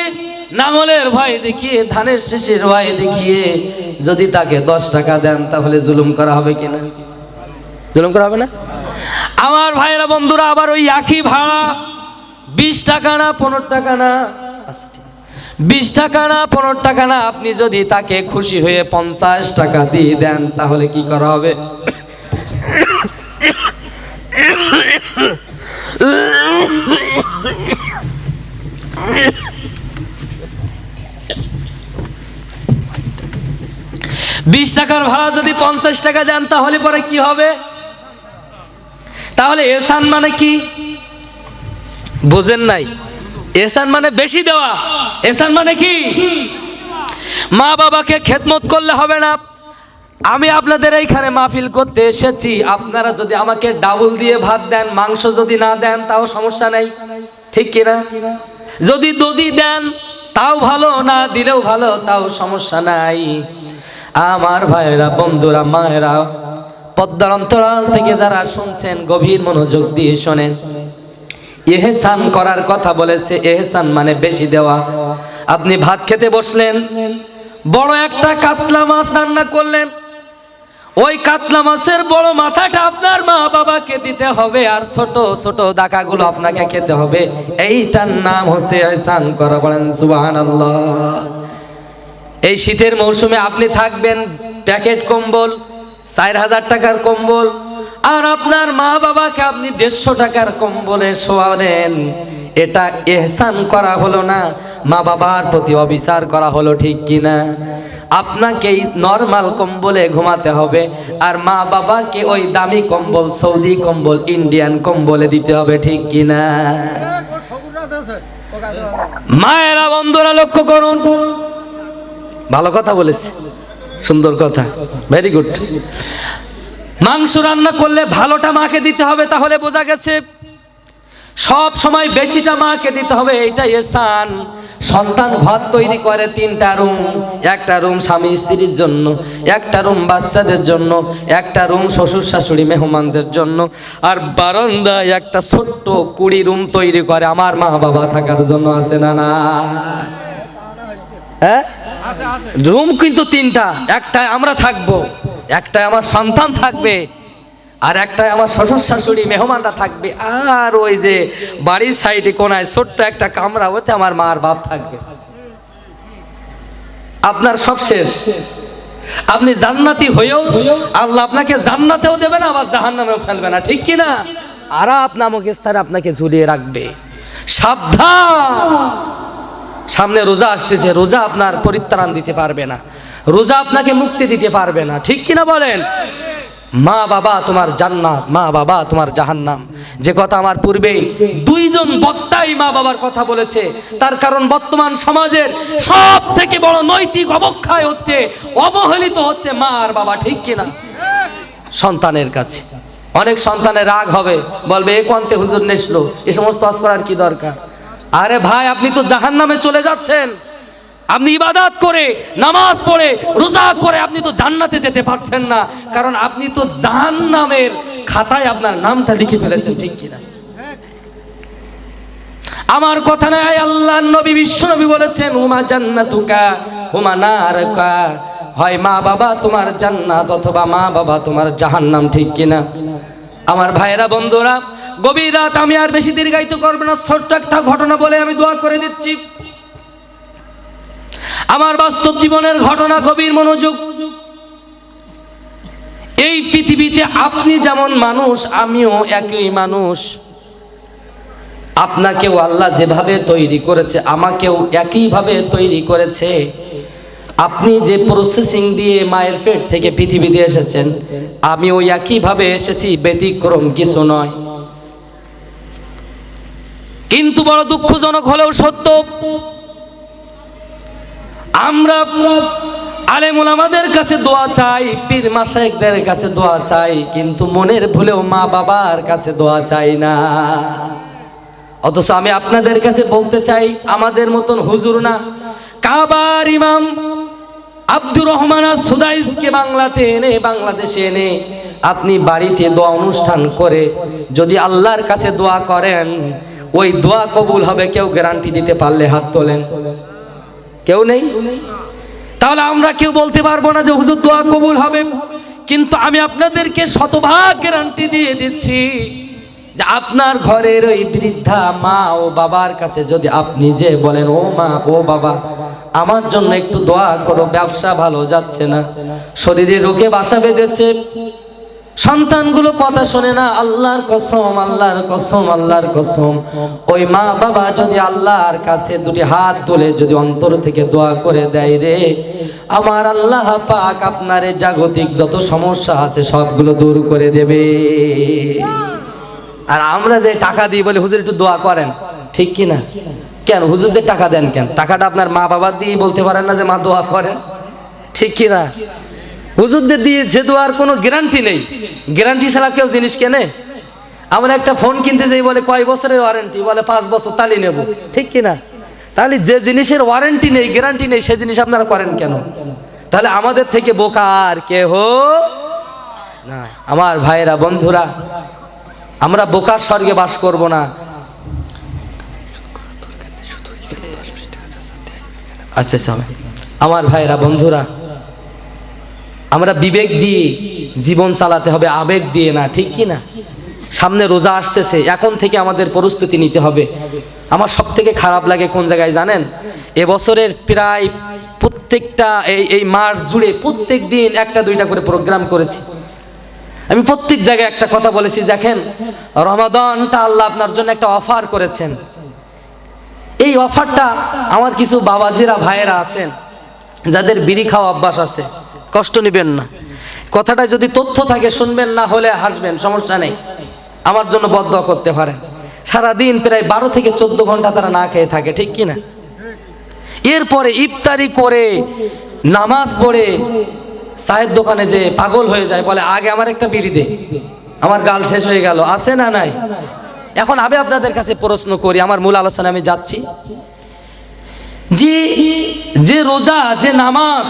নাঙলের ভয় দেখিয়ে, ধানের শেষের ভয় দেখিয়ে যদি তাকে 10 টাকা দেন, তাহলে জুলুম করা হবে কিনা? জুলুম করা হবে না? আমার ভাইয়েরা বন্ধুরা, আবার ওই একই ভাড়া 20 টাকা না 15 টাকা না, 20 টাকা না 15 টাকা না, আপনি যদি তাকে খুশি হয়ে 50 টাকা দিয়ে দেন, তাহলে কি করা হবে? বিশ টাকার ভাড়া যদি 50 টাকা দেন, তাহলে পরে কি হবে? তাহলে এহসান মানে কি বোঝেন নাই? এহসান মানে বেশি দেওয়া। এহসান মানে কি? মা বাবাকে খেদমত করলে হবে না। আমি আপনাদের এইখানে মাহফিল করতে এসেছি, আপনারা যদি আমাকে ডাবল দিয়ে ভাত দেন, মাংস যদি না দেন তাও সমস্যা নাই, ঠিক কিনা? যদি দধি দেন তাও ভালো, না দিলেও ভালো, তাও সমস্যা নাই। আমার ভাইয়েরা, বন্ধুরা, মায়েরা, পদ্মার অন্তরাল থেকে যারা শুনছেন গভীর মনোযোগ দিয়ে শোনেন। ইহসান করার কথা বলেছে। ইহসান মানে বেশি দেওয়া। আপনি ভাত খেতে বসলেন, বড় একটা কাতলা মাছ রান্না করলেন, ওই কাতলা মাছের বড় মাথাটা আপনার মা বাবাকে দিতে হবে, আর ছোট ছোট দাকাগুলো আপনাকে খেতে হবে। এইটার নাম হচ্ছে ইহসান করা। বলেন সুবহানাল্লাহ। এই শীতের মৌসুমে আপনি থাকবেন প্যাকেট কম্বল, 4000 টাকার কম্বল, আর আপনার মা বাবাকে আপনি 150 টাকার কম্বলে শোয়ালেন। এটা ইহসান করা হলো না, মা বাবার প্রতি অবিচার করা হলো, ঠিক কিনা? আপনাকে নরমাল কম্বলে ঘুমাতে হবে, আর মা বাবাকে ওই দামি কম্বল, সৌদি কম্বল, ইন্ডিয়ান কম্বলে দিতে হবে, ঠিক কিনা? মায়েরা বন্ধুরা লক্ষ্য করুন, ভালো কথা বলেছে, সুন্দর কথা, ভেরি গুড। মাংস রান্না করলে ভালোটা মাকে দিতে হবে, তাহলে বোঝা গেছে সব সময় বেশিটা মাকে দিতে হবে, এইটা ইহসান। সন্তান ঘর তৈরি করে 3টা রুম, একটা রুম স্বামী স্ত্রীর জন্য, একটা রুম বাচ্চাদের জন্য, একটা রুম শ্বশুর শাশুড়ি মেহমানদের জন্য, আর বারান্দায় একটা ছোট্ট 20 রুম তৈরি করে আমার মা বাবা থাকার জন্য। আছে না? না, হ্যাঁ, রুম কিন্তু 3টা, একটায় আমরা থাকবো, একটায় আমার সন্তান থাকবে, আর একটাই আমার শ্বশুর শাশুড়ি মেহমানরা থাকবে, আর ওই যে বাড়ির সাইডে কোনায় ছোট্ট একটা কামরা, ওতে আমার মা আর বাপ থাকবে। আপনার সব শেষ। আপনি জান্নাতি হয়েও আল্লাহ আপনাকে জান্নাতেও দেবে না, আবার জাহান্নামেও ফেলবে না, ঠিক কিনা? আরাফ নামক স্থানে আপনাকে ঝুলিয়ে রাখবে। সাবধান, সামনে রোজা আসতেছে, রোজা আপনার পরিত্রাণ দিতে পারবে না, রোজা আপনাকে মুক্তি দিতে পারবে না, ঠিক কিনা বলেন? মা বাবা তোমার জান্নাত, মা বাবা তোমার জাহান্নাম। যে কথা আমার পূর্বে 2জন বক্তাই মা বাবার কথা বলেছে, তার কারণ বর্তমান সমাজের সব থেকে বড় নৈতিক অবক্ষয় হচ্ছে, অবহেলিত হচ্ছে মা আর বাবা, ঠিক কিনা? সন্তানের কাছে অনেক সন্তানের রাগ হবে, বলবে এ কোনতে হুজুর নেসলো, এ সমস্ত কাজ করার কি দরকার? আরে ভাই, আপনি তো জাহান্নামে চলে যাচ্ছেন। আপনি ইবাদত করে, নামাজ পড়ে, রোজা করে আপনি তো জান্নাতে যেতে পারছেন না, কারণ আপনি তো জাহান্নামের খাতায় আপনার নামটা লিখে ফেলেছেন, ঠিক কিনা? আমার কথা নয়, আল্লাহর নবী বিশ্ব নবী বলেছেন, হুমা জান্নাতুকা হুমা নারুকা, হয় মা বাবা তোমার জান্নাত অথবা মা বাবা তোমার জাহান্নাম, ঠিক কিনা? আমার ভাইয়েরা বন্ধুরা, গভীর রাত, আমি আর বেশি দীর্ঘায়িত করব না, ছোট্ট একটা ঘটনা বলে আমি দোয়া করে দিচ্ছি। আমার বাস্তব জীবনের ঘটনা, গভীর মনোযোগ। এই পৃথিবীতে আপনি যেমন মানুষ, আমিও একই মানুষ। আপনাকেও আল্লাহ যেভাবে তৈরি করেছে, আমাকেও একইভাবে তৈরি করেছে। আপনি যে প্রসেসিং দিয়ে মায়ের পেট থেকে পৃথিবীতে এসেছেন, আমিও একইভাবে এসেছি, ব্যতিক্রম কিছু নয়। কিন্তু বড় দুঃখজনক হলেও সত্য, আমরা আলেম ওলামাদের কাছে দোয়া চাই, পীর মাশায়েখদের কাছে দোয়া চাই, কিন্তু মনের ভুলেও মা বাবার কাছে দোয়া চাই না। অথচ আমি আপনাদের কাছে বলতে চাই, আমাদের মতন হুজুর না, কাবার ইমাম আব্দুর রহমান সুদাইসকে বাংলাদেশে এনে আপনি বাড়িতে দোয়া অনুষ্ঠান করে যদি আল্লাহর কাছে দোয়া করেন, ওই দোয়া কবুল হবে, কেউ গ্যারান্টি দিতে পারলে হাত তোলেন? কেউ নেই। তাহলে আমরা কেউ বলতে পারবো না যে হুজুর দোয়া কবুল হবে। কিন্তু আমি আপনাদেরকে শতভাগ গ্যারান্টি দিয়ে দিচ্ছি যে আপনার ঘরের ওই বৃদ্ধা মা ও বাবার কাছে যদি আপনি যে বলেন, ও মা ও বাবা আমার জন্য একটু দোয়া করো, ব্যবসা ভালো যাচ্ছে না, শরীরে রোগে বাসা বেঁধেছে, সন্তানগুলো কথা শোনে না, আল্লাহর কসম, আল্লাহর কসম, আল্লাহর কসম, ওই মা বাবা যদি আল্লাহর কাছে দুটি হাত তুলে যদি অন্তর থেকে দোয়া করে দেয় রে, আমার আল্লাহ পাক আপনার জাগতিক যত সমস্যা আছে সবগুলো দূর করে দেবে। আর আমরা যে টাকা দিই বলে হুজুর একটু দোয়া করেন, ঠিক কি না? কেন হুজুরদের টাকা দেন কেন? টাকাটা আপনার মা বাবা দিয়ে বলতে পারেন না যে মা দোয়া করেন, ঠিক কি না? হুজুরদের দিয়ে যে দোয়ার কোনো গ্যারান্টি নেই, গ্যারান্টি ছাড়া কেউ জিনিস কেনে? আমরা একটা ফোন কিনতে যাই, বলে কয় বছরের ওয়ারেন্টি, বলে 5 বছর, তালি নেব, ঠিক কি না? তাহলে যে জিনিসের ওয়ারেন্টি নেই, গ্যারান্টি নেই, সেই জিনিস আপনারা করেন কেন? তাহলে আমাদের থেকে বোকা আর কেহ না। আমার ভাইয়েরা বন্ধুরা, আমরা বোকার স্বর্গে বাস করব না। আচ্ছা আমার ভাইরা বন্ধুরা, আমরা বিবেক দিয়ে জীবন চালাতে হবে, আবেগ দিয়ে না, ঠিক কি না? সামনে রোজা আসতেছে, এখন থেকে আমাদের প্রস্তুতি নিতে হবে। আমার সব থেকে খারাপ লাগে কোন জায়গায় জানেন? এবছরের প্রায় প্রত্যেকটা এই মাস জুড়ে প্রত্যেক দিন একটা দুইটা করে প্রোগ্রাম করেছি। আমি প্রত্যেক জায়গায় একটা কথা বলেছি, দেখেন রমাদানটা আল্লাহ আপনার জন্য একটা অফার করেছেন। এই অফারটা আমার কিছু বাবাজিরা ভাইয়েরা আছেন যাদের বিড়ি খাওয়া অভ্যাস আছে, কষ্ট নেবেন না, কথাটা যদি তথ্য থাকে শুনবেন, না হলে হাসবেন, সমস্যা নেই, আমার জন্য বদদোয়া করতে পারেন। সারাদিন প্রায় 12 থেকে 14 ঘন্টা তারা না খেয়ে থাকে, ঠিক কি না? এরপরে ইফতারি করে নামাজ পড়ে চায়ের দোকানে যে পাগল হয়ে যায়, বলে আগে আমার একটা বিড়ি দে, আমার গাল শেষ হয়ে গেল, আছে না নাই? এখন আমি আপনাদের কাছে প্রশ্ন করি, আমার মূল আলোচনা আমি যাচ্ছি, যে রোজা, যে নামাজ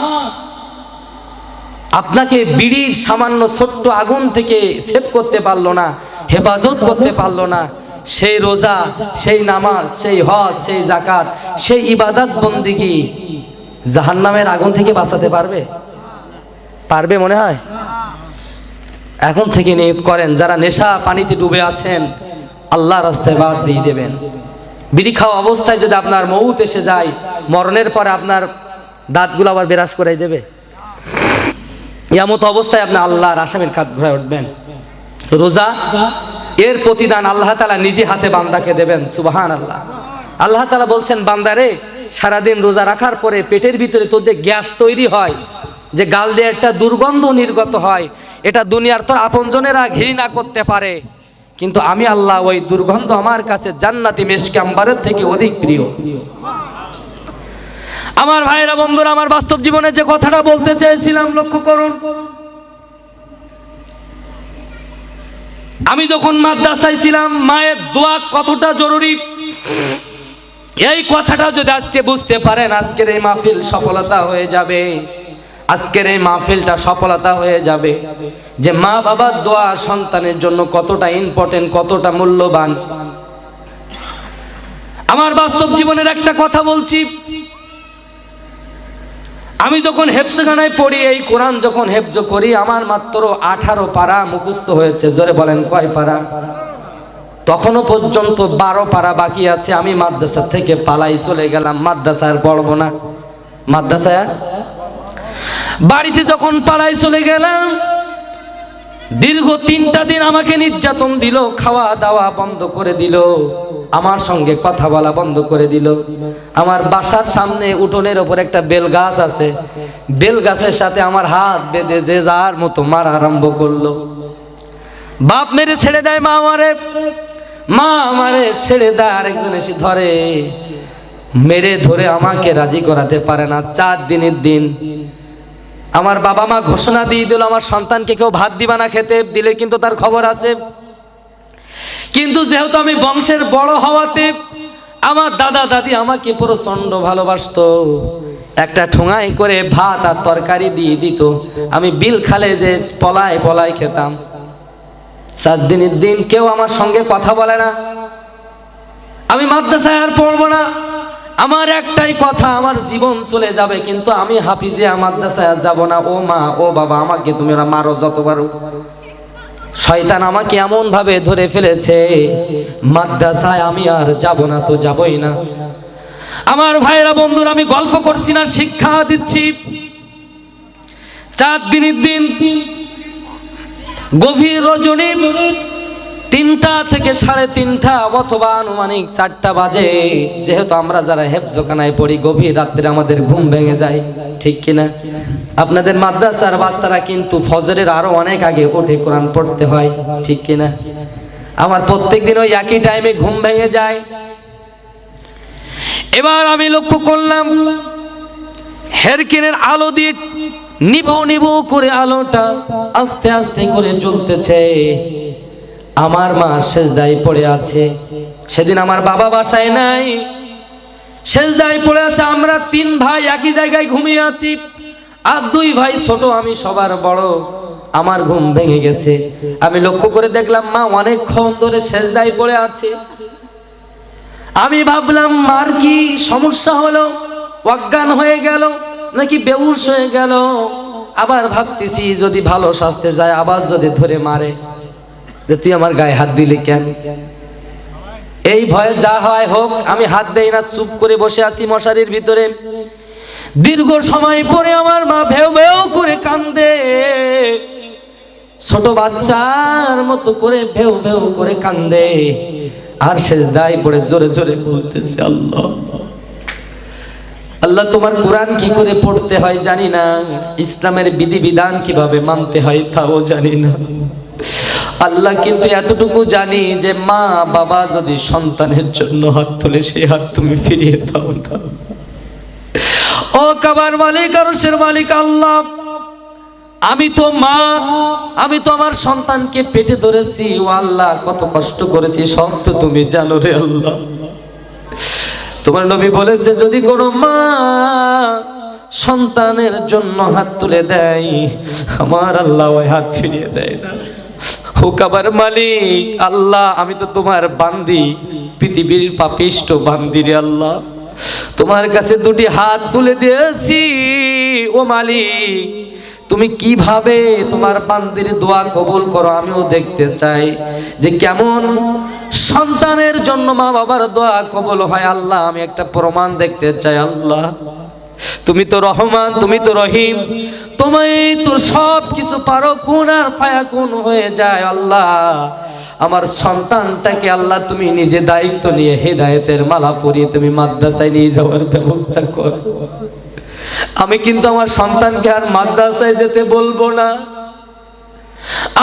আপনাকে বিড়ির সামান্য ছোট্ট আগুন থেকে সেভ করতে পারলো না, হেফাজত করতে পারলো না, সেই রোজা, সেই নামাজ, সেই হজ, সেই যাকাত, সেই ইবাদত বন্দিগি জাহান্নামের আগুন থেকে বাঁচাতে পারবে? পারবে মনে হয়? এখন থেকে নিয়ত করেন, যারা নেশা পানিতে ডুবে আছেন আল্লাহর রাস্তায় বাদ দিয়ে দেবেন। বিড়ি খাওয়া অবস্থায় যদি আপনার মউত এসে যায়, মরণের পরে আপনার দাঁতগুলো আবার বিরাজ করাই দেবে। এমত অবস্থায় আপনি আল্লাহর আসামির খাত ঘুরে উঠবেন। রোজা এর প্রতিদান আল্লাহ তাআলা নিজে হাতে বান্দাকে দেবেন। সুবহানাল্লাহ। আল্লাহ তাআলা বলছেন, বান্দারে সারাদিন রোজা রাখার পরে পেটের ভিতরে তো যে গ্যাস তৈরি হয়, যে গাল দিয়ে একটা দুর্গন্ধ নির্গত হয়, এটা দুনিয়ার তোর আপনজনেরা ঘৃণা করতে পারে, কিন্তু আমি আল্লাহ ওই দুর্গন্ধ আমার কাছে জান্নাতি মিশকে আম্বারের থেকে অধিক প্রিয়। আমার ভাইরা বন্ধুরা, আমার বাস্তব জীবনে যে কথাটা বলতে চেয়েছিলাম লক্ষ্য করুন। আমি যখন মাদ্রাসায় ছিলাম, মায়ের দোয়া কতটা জরুরি, এই কথাটা যদি আজকে বুঝতে পারেন, আজকের এই মাহফিল সফলতা হয়ে যাবে। আজকের এই মাহফিলটা সফলতা হয়ে যাবে যে মা বাবার দোয়া সন্তানের জন্য কতটা ইম্পর্টেন্ট, কতটা মূল্যবান। আমার বাস্তব জীবনের একটা কথা বলছি, আমি যখন হেফজখানায় পড়ি, এই কোরআন যখন হেফজ করি, আমার মাত্র 18 পারা মুখস্থ হয়েছে। জোরে বলেন কয় পারা? তখনও পর্যন্ত 12 পারা বাকি আছে। আমি মাদ্রাসা থেকে পালাই চলে গেলাম, মাদ্রাসা আর পড়বো না। মাদ্রাসা বাড়িতে যখন পালাই চলে গেলাম, দীর্ঘ 3টা দিন আমাকে নির্যাতন দিল, খাওয়া দাওয়া বন্ধ করে দিল, আমার সঙ্গে কথা বলা বন্ধ করে দিল। আমার বাসার সামনে উঠোনের ওপর একটা বেল গাছ আছে, বেল গাছের সাথে আমার হাত বেঁধে যে যার মতো মারা আরম্ভ করলো। বাপ মেরে ছেড়ে দেয়, মা আমারে ছেড়ে দেয়, আরেকজন এসে ধরে, মেরে ধরে আমাকে রাজি করাতে পারে না। 4 দিনের দিন আমার বাবা মা ঘোষণা দিয়ে দিল, আমার সন্তানকে কেউ ভাত দিবা না, খেতে দিলে কিন্তু তার খবর আছে। কিন্তু যেহেতু আমি বংশের বড় হওয়াতে আমার দাদা দাদি আমাকে প্রচন্ড ভালোবাসতো, একটা ঠোঙায় করে ভাত আর তরকারি দিয়ে দিত, আমি বিল খালে যে পলায় পলায় খেতাম। 4 দিনের দিন কেউ আমার সঙ্গে কথা বলে না। আমি মাদ্রাসায় আর পড়বো না, আমার একটাই কথা, আমার জীবন চলে যাবে, কিন্তু আমি হাফিজে মাদ্রাসায় আর যাব না। ও মা, ও বাবা, আমাকে তুমি মারো যতবার। শয়তান আমাকে এমন ভাবে ধরে ফেলেছে, মাদ্রাসায় আমি আর যাব না, তো যাবই না। আমার ভাইরা বন্ধুরা, আমি গল্প করছি না, শিক্ষা দিচ্ছি। 4 দিনের দিন গভীর রজনী 3টা থেকে 3:30 অথবা আনুমানিক 4টা বাজে। যেহেতু আমরা যারা হেফজখানায় পড়ি, গভীর রাত্রে আমাদের ঘুম ভেঙে যায়, ঠিক কিনা? আপনাদের মাদ্রাসার বাচ্চারা কিন্তু ফজরের আরো অনেক আগে উঠে কোরআন পড়তে হয়, ঠিক কিনা? আমার প্রত্যেকদিন ওই একই টাইমে ঘুম ভেঙে যায়। এবার আমি লক্ষ্য করলাম, হেরকিনের আলো দিয়ে নিভো নিভো করে আলোটা আস্তে আস্তে করে জ্বলতেছে। আমার মা সেজদায় পড়ে আছে। সেদিন আমার বাবা বাসায় নাই, সেজদায় পড়ে আছে। আমরা 3 ভাই একই জায়গায় ঘুমিয়ে আছি, আর 2 ভাই ছোট, আমি সবার বড়। আমার ঘুম ভেঙে গেছে। আমি লক্ষ্য করে দেখলাম মা অনেকক্ষণ ধরে সেজদায় পড়ে আছে। আমি ভাবলাম মার কি সমস্যা হলো, অজ্ঞান হয়ে গেল, নাকি বেহুশ হয়ে গেল। আবার ভাবতেছি যদি ভালো শাস্তে যায় আবার যদি ধরে মারে, যে তুই আমার গায়ে হাত দিলি কেন? এই ভয়ে যা হয় হোক, আমি হাত দেই না, চুপ করে বসে আছি মশারির ভিতরে। দীর্ঘ সময় পরে আমার মা ভেউ ভেউ করে কান্দে, ছোট বাচ্চার মতো করে ভেউ ভেউ করে কান্দে, আর সেজদায় পড়ে জোরে জোরে বলতেছে, আল্লাহ আল্লাহ, তোমার কোরআন কি করে পড়তে হয় জানি না, ইসলামের বিধিবিধান কিভাবে মানতে হয় তাও জানি না আল্লাহ, কিন্তু এতটুকু জানি যে মা বাবা যদি সন্তানের জন্য হাত তোলে সেই হাত তুমি ফিরিয়ে দাও না। ও কাবার মালিক, আরশের মালিক আল্লাহ, আমি তো মা, আমি তো আমার সন্তানকে পেটে ধরেছি, ও আল্লাহ কত কষ্ট করেছি সব তো তুমি জানো রে আল্লাহ। তোমার নবী বলেছে যদি কোনো মা সন্তানের জন্য হাত তুলে দেয়, আমার আল্লাহ ওই হাত ফিরিয়ে দেয় না। ও কাবার মালিক আল্লাহ, আমি তো তোমার বান্দি, পৃথিবীর পাপিষ্ট বান্দি রে আল্লাহ, তোমার কাছে দুটি হাত তুলে দিয়েছি। ও মালিক, তুমি কিভাবে তোমার বান্দির দোয়া কবুল করো আমিও দেখতে চাই, যে কেমন সন্তানের জন্য মা বাবার দোয়া কবুল হয়। আল্লাহ আমি একটা প্রমাণ দেখতে চাই। আল্লাহ তুমি তো রহমান, তুমি তো রহিম, তুমি তো সব কিছু পারো, কোন আর ফায়াকুন হয়ে যায়। আল্লাহ আমার সন্তানটাকে আল্লাহ তুমি নিজে দায়িত্ব নিয়ে হেদায়েতের মালা পরিয়ে তুমি মাদ্রাসায় নিয়ে যাওয়ার ব্যবস্থা করো। আমি কিন্তু আমার সন্তানকে আর মাদ্রাসায় যেতে বলবো না,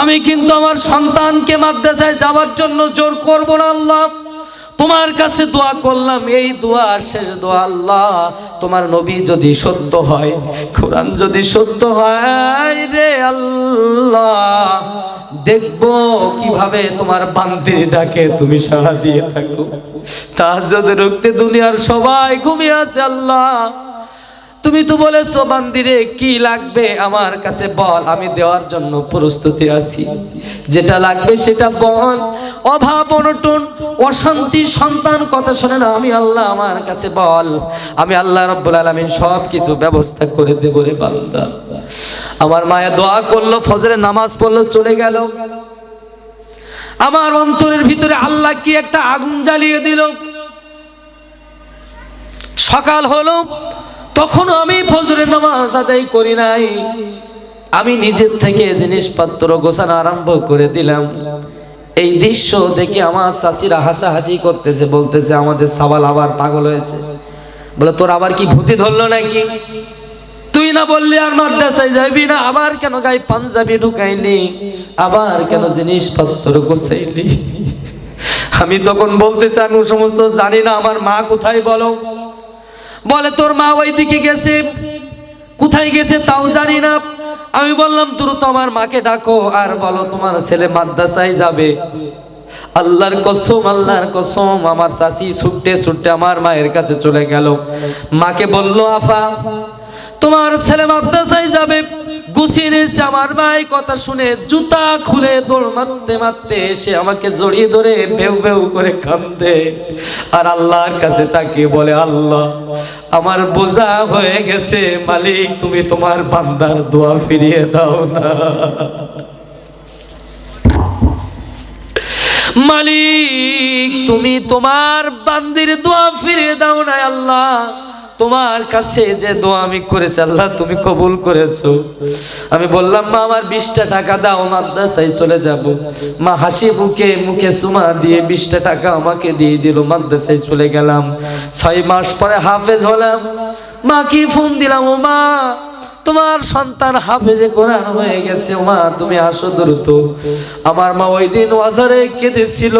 আমি কিন্তু আমার সন্তানকে মাদ্রাসায় যাওয়ার জন্য জোর করব না। আল্লাহ তোমার কাছে দোয়া করলাম, এই দোয়া শেষ দোয়া। আল্লাহ তোমার নবী যদি সত্য হয়, কোরআন যদি সত্য হয় রে আল্লাহ, দেখবো কিভাবে তোমার বান্দির ডাকে তুমি সাড়া দিয়ে থাকো। তাহাজ্জুদের রুখতে দুনিয়ার সবাই ঘুমিয়ে আছে। আল্লাহ তুমি তো বলেছো বান্দিরে কি লাগবে আমার কাছে বল, আমি দেওয়ার জন্য প্রস্তুতি আছি, যেটা লাগবে সেটা বল। অভাব অনটন অশান্তি সন্তান কথা শোনে না, আমি আল্লাহ আমার কাছে বল, আমি আল্লাহ রাব্বুল আলামিন সব কিছু ব্যবস্থা করে দেব রে বান্দা। আমার মায়া দোয়া করলো, ফজরের নামাজ পড়লো, চলে গেল। আমার অন্তরের ভিতরে আল্লাহ কি একটা আগুন জ্বালিয়ে দিল। সকাল হলো, তখনও আমি ফজরের নামাজ আদায় করি নাই, আমি নিজের থেকে জিনিসপত্র গোছানো আরম্ভ করে দিলাম। এই দৃশ্য দেখে আমার চাচিরা হাসাহাসি করতেছে, বলতেছে আমাদের সাবাল আবার পাগল হয়েছে। বলে তোর আবার কি ভূতি ধরলো নাকি? তুই না বললি আর মাদ্রাসায় যাবি না, আবার কেন গায়ে পাঞ্জাবি ঢুকাইলি, আবার কেন জিনিসপত্র গোছাইলি? আমি তখন বলতেছি আমি সমস্ত জানি না, আমার মা কোথায় বলো? বলে তোর মা ওই দিকে গেছে, কোথায় গেছে তাও জানি না। আমি বললাম দ্রুত আমার মাকে ডাকো আর বলো তোমার ছেলে মাদ্রাসায় যাবে। আল্লাহর কসম, আল্লাহর কসম, আমার চাচি ছুটতে ছুটতে আমার মায়ের কাছে চলে গেল। মাকে বলল আফা তোমার ছেলে মাদ্রাসায় যাবে। গুছিয়ে নিয়েছে। আমার মায়ের কথা শুনে জুতা খুলে দৌড় মারতে মারতে এসে আমাকে জড়িয়ে ধরে বেউ বেউ করে কাঁদে আর আল্লাহর কাছে তাকিয়ে বলে, আল্লাহ আমার বোঝা হয়ে গেছে, মালিক তুমি তোমার বান্দার দোয়া ফিরিয়ে দাও না। মালিক তুমি তোমার বান্দির দোয়া ফিরিয়ে দাও না। আল্লাহ তোমার কাছে যে দোয়া আমি করেছি আল্লাহ তুমি কবুল করেছো। আমি বললাম মা আমার 20টা টাকা দাও, মাদ্রাসায় চলে যাব। মা হাসি মুখে মুখে চুমা দিয়ে 20টা টাকা আমাকে দিয়ে দিল, মাদ্রাসায় চলে গেলাম। 6 মাস পরে হাফেজ হলাম। মা কি ফোন দিলাম, ও মা তোমার সন্তান হাফেজে কোরআন হয়ে গেছে, ও মা তুমি আসো দ্রুত। আমার মা ওই দিন ওয়াজারে কেঁদেছিল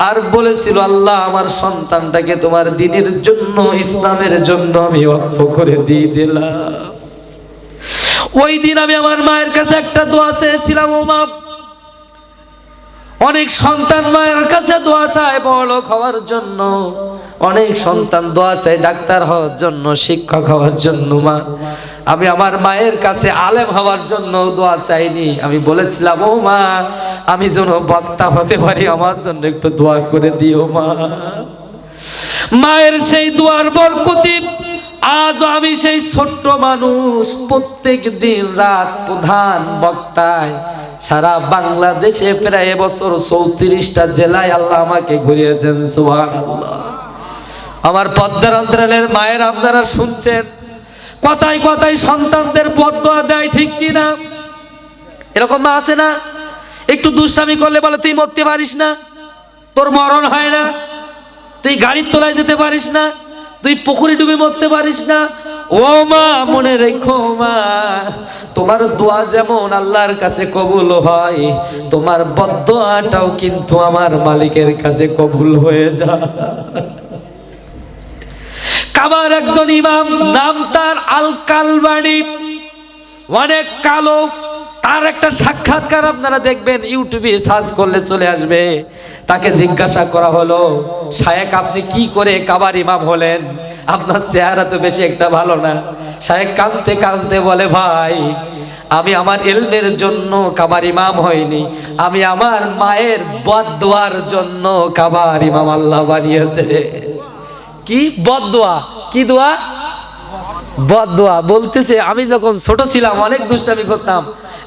আর বলেছিল, আল্লাহ আমার সন্তানটাকে তোমার দ্বীনের জন্য, ইসলামের জন্য আমি ওয়াকফ করে দিয়ে দিলাম। ওই দিন আমি আমার মায়ের কাছে একটা দোয়া চেয়েছিলাম, ও মা অনেক সন্তান মায়ের কাছে দোয়া চায় বড়লোক হওয়ার জন্য, অনেক সন্তান দোয়া চায় ডাক্তার হওয়ার জন্য, শিক্ষক হওয়ার জন্য। মা আমি আমার মায়ের কাছে আলেম হওয়ার জন্য দোয়া চাইনি, আমি বলেছিলাম ও মা আমি যেন বক্তা হতে পারি, আমার জন্য একটু দোয়া করে দিও মা। মায়ের সেই দোয়ার বরকতে আজ আমি সেই ছোট্ট মানুষ, প্রত্যেক দিন রাত প্রধান বক্তায় সারা বাংলাদেশে প্রায় এবছর 34টা জেলায় আল্লাহ আমাকে ঘুরিয়েছেন। সুবহানাল্লাহ। আমার পদ্মার অন্তরালের মায়ের আপনারা শুনছেন, কথায় কথায় সন্তানদের বদদোয়া দেয়, ঠিক কি না? এরকম মা আছে না? একটু দুষ্টামি করলে বলে তুই মরতে পারিস না, তোর মরণ হয় না, তুই গাড়ির তলায় যেতে পারিস না, তুই পুকুরে ডুবে মরতে পারিস না। ও মা, মনে রেখো মা, তোমার দোয়া যেমন আল্লাহর কাছে কবুল হয়, তোমার বদদোয়াটাও কিন্তু আমার মালিকের কাছে কবুল হয়ে যায়। কাবার একজন ইমাম, নাম তার আল কালবানি, অনেক কালো। তার একটা সাক্ষাৎকার আপনারা দেখবেন, ইউটিউবে সার্চ করলে চলে আসবে। তাকে জিজ্ঞাসা করা হলো, শায়েখ আপনি কি করে কাবার ইমাম হলেন? আপনার চেহারা তো বেশি একটা ভালো না। শায়েখ কাঁদতে কাঁদতে বলে, ভাই আমি আমার ইলমের জন্য কাবার ইমাম হইনি, আমি আমার মায়ের বদদোয়ার জন্য কাবার ইমাম আল্লাহ বানিয়েছে। কি বদদোয়া? কি দোয়া? বদদোয়া। বলতেছে আমি যখন ছোট ছিলাম অনেক দুষ্টামি করতাম,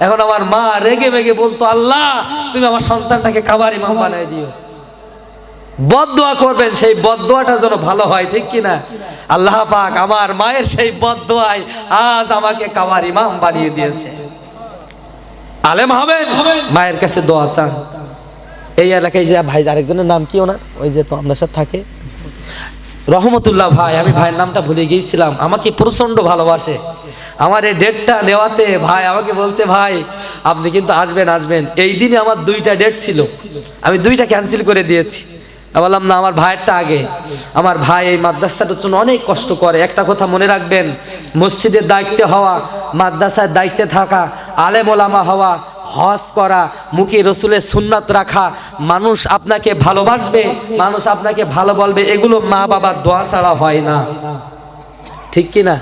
এখন আমার মা রেগে মেগে বলতো, আল্লাহ তুমি আমার সন্তানটাকে কাবার ইমাম বানাই দিও। বদদোয়া করবেন, সেই বদদোয়াটা যেন ভালো হয়, ঠিক কিনা? আল্লাহ পাক আমার মায়ের সেই বদদোয়ায় আজ আমাকে কাবার ইমাম বানিয়ে দিয়েছে। আলেম হবেন, মায়ের কাছে দোয়া চান। এই এলাকায় যে ভাই, আরেকজনের নাম কি ওনার, ওই যে তো আপনার সাথে থাকে, রহমতুল্লাহ ভাই, আমি ভাইয়ের নামটা ভুলে গিয়েছিলাম, আমাকে প্রচন্ড ভালোবাসে। আমার এই ডেটটা নেওয়াতে ভাই আমাকে বলছে, ভাই আপনি কিন্তু আসবেন আসবেন। এই দিনে আমার 2টা ডেট ছিল, আমি 2টা ক্যান্সেল করে দিয়েছি। বললাম না, আমার ভাইয়েরটা আগে। আমার ভাই এই মাদ্রাসাটার জন্য অনেক কষ্ট করে। একটা কথা মনে রাখবেন, মসজিদের দায়িত্বে হওয়া, মাদ্রাসার দায়িত্বে থাকা, আলেম ওলামা হওয়া, হজ করা, মুখে রসুলের সুন্নাত রাখা, মানুষ আপনাকে ভালোবাসবে, মানুষ আপনাকে ভালো বলবে, এগুলো মা বাবার দোয়া ছাড়া হয় না, ঠিক কি না?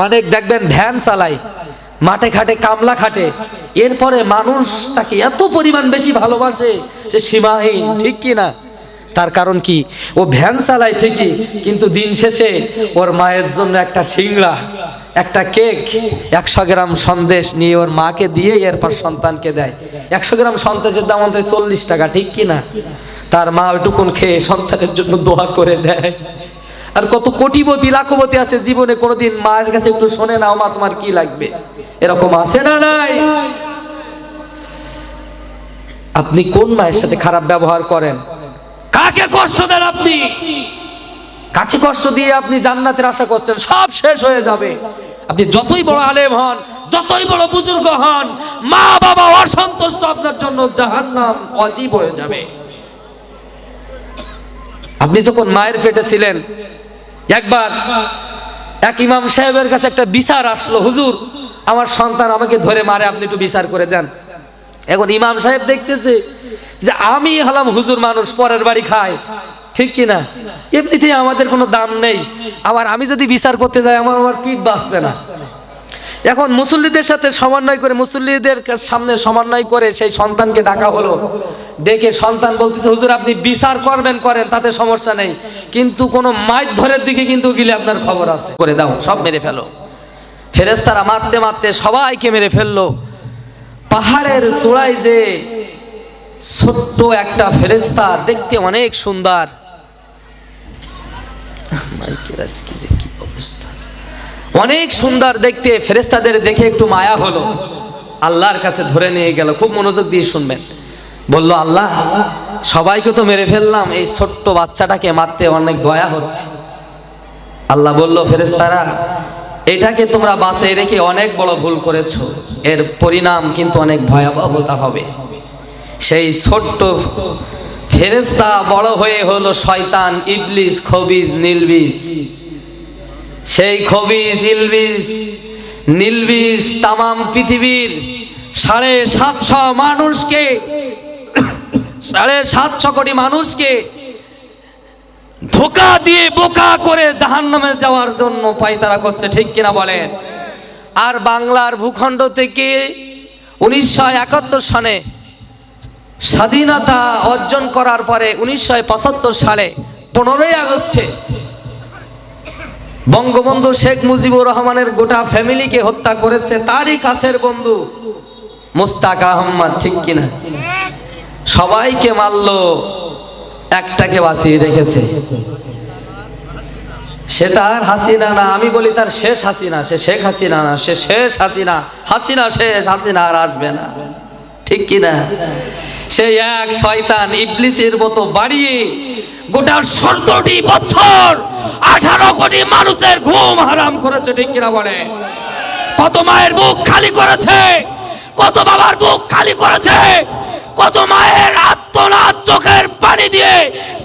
অনেক দেখবেন ভ্যান চালায়, মাঠে ঘাটে কামলা খাটে, এরপরে মানুষ তাকে এত পরিমাণ বেশি ভালোবাসে, সে সীমাহীন, ঠিক কি না? তার কারণ কি? ও ভ্যান চালায় ঠিকই, কিন্তু দিন শেষে ওর মায়ের জন্য একটা সিংড়া, একটা কেক, 100 গ্রাম সন্দেশ নিয়ে ওর মাকে দিয়ে এরপর সন্তানকে দেয়। 100 গ্রাম সন্দেশের দাম অন্তত 40 টাকা, ঠিক কি না? তার মা ওইটুকুন খেয়ে সন্তানের জন্য দোয়া করে দেয়। আর কত কোটিপতি লাখপতি আছে, জীবনে কোনোদিন মায়ের কাছে একটু শোনে না, মা তোমার কি লাগবে, এরকম আছে না নাই? আপনি কোন মায়ের সাথে খারাপ ব্যবহার করেন? কাকে কষ্ট দেন আপনি? কাকে কষ্ট দিয়ে আপনি জান্নাতের আশা করছেন? সব শেষ হয়ে যাবে। আপনি যতই বড় আলেম হন, যতই বড় বুজুর্গ হন, মা বাবা অসন্তুষ্ট, আপনার জন্য জাহান্নাম ওয়াজিব হয়ে যাবে। আপনি যখন মায়ের পেটে ছিলেন, একবার এক ইমাম সাহেবের কাছে একটা বিচার আসলো, হুজুর আমার সন্তান আমাকে ধরে মারে, আপনি একটু বিচার করে দেন। এখন ইমাম সাহেব দেখতেছে যে আমি হলাম হুজুর মানুষ, পরের বাড়ি খায়, ঠিক কিনা? এমনিতেই আমাদের কোনো দাম নেই, আবার আমি যদি বিচার করতে যাই আমার পিঠ বাঁচবে না। এখন মুসল্লিদের সাথে সমন্বয় করে, মুসল্লিদের সামনে সমন্বয় করে সেই সন্তানকে ডাকা হলো। ডেকে সন্তান বলতেছে, হুজুর আপনি বিচার করবেন করেন, তাতে সমস্যা নেই, কিন্তু কোনো মারধরের দিকে কিন্তু গেলে আপনার খবর আছে, করে দাও, সব মেরে ফেলো। ফেরেশতারা মারতে মারতে সবাইকে মেরে ফেললো। পাহাড়ের চূড়ায় যে ছোট্ট একটা ফেরেশতা, দেখতে অনেক সুন্দর, অনেক সুন্দর দেখতে, ফেরেশতাদের দেখে একটু মায়া হলো, আল্লাহর কাছে ধরে নিয়ে গেল। খুব মনোযোগ দিয়ে শুনবেন। বলল, আল্লাহ সবাইকে তো মেরে ফেললাম, এই ছোট্ট বাচ্চাটাকে মারতে অনেক দয়া হচ্ছে। আল্লাহ বলল, ফেরেশতারা এটাকে তোমরা বাঁচিয়ে রেখে অনেক বড় ভুল করেছো, এর পরিণাম কিন্তু অনেক ভয়াবহতা হবে। সেই ছোট্ট ফেরেশতা বড় হয়ে হলো শয়তান, ইবলিস, খবিজ, নীলবিস। সেই খবিজ, ইলবিস, নীলবিস তামাম পৃথিবীর 750 মানুষকে, 750 কোটি মানুষকে ধোঁকা দিয়ে বোকা করে জাহান্নামে যাওয়ার জন্য পায়তারা করছে, ঠিক কিনা বলেন? আর বাংলার ভূখণ্ড থেকে 1971 সনে স্বাধীনতা অর্জন করার পরে 1975 সালে 15ই আগস্টে বঙ্গবন্ধু শেখ মুজিবুর রহমানের গোটা ফ্যামিলিকে হত্যা করেছে তারই কাছের বন্ধু মুস্তাক আহমদ, ঠিক কিনা? সবাইকে মারলো, একটাকে বাঁচিয়ে রেখেছে। সেটা আর হাসিনা না, আমি বলি তার শেষ হাসিনা। সে শেখ হাসিনা না, সে শেষ হাসিনা। হাসিনা শেষ, হাসিনা আর আসবে না, ঠিক কিনা? সে এক শয়তান ইবলিসের মতো বাড়িয়ে গোটা ১৭টি বছর 18 কোটি মানুষের ঘুম হারাম করেছে, ঠিক কিনা বলে? কত মায়ের বুক খালি করেছে, কত বাবার বুক খালি করেছে, কত মায়ের আত্মনাদ চোখের পানি দিয়ে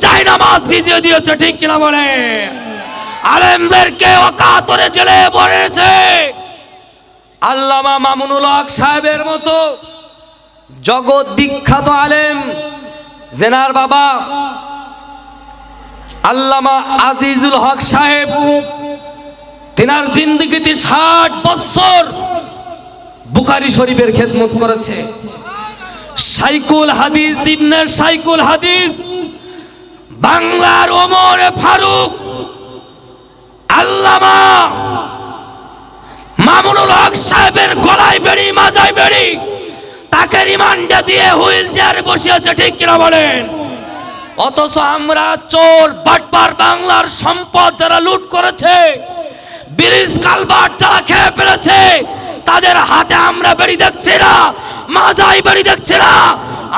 জায়নামাজ ভিজিয়ে দিয়েছে, ঠিক কিনা বলে? আলেমদেরকে অকাতরে জেলে ভরেছে। আল্লামা মামুনুল হক সাহেবের মতো জগৎ বিখ্যাত আলেম, জেনার বাবা আল্লামা আজিজুল হক সাহেব, তিনার জিন্দেগিতে 60 বছর বুখারী শরীফের খেদমত করেছে। শাইখুল হাদিস ইবনে শাইখুল হাদিস বাংলার ওমর ফারুক আল্লামা মামুনুল হক সাহেবের গলায় বেড়ি মাজায় বেড়ি, তাকে রিমান্ডে দিয়ে হুইল চেয়ারে বসিয়েছে, ঠিক কিনা বলেন? অথচ আমরা চোর বাটপার বাংলার সম্পদ যারা লুট করেছে, ব্রিজ কালভার্ট যারা খেয়ে ফেলেছে, তাদের হাতে আমরা বেড়ি দেখছি না, মাজায় বেড়ি দেখছি না।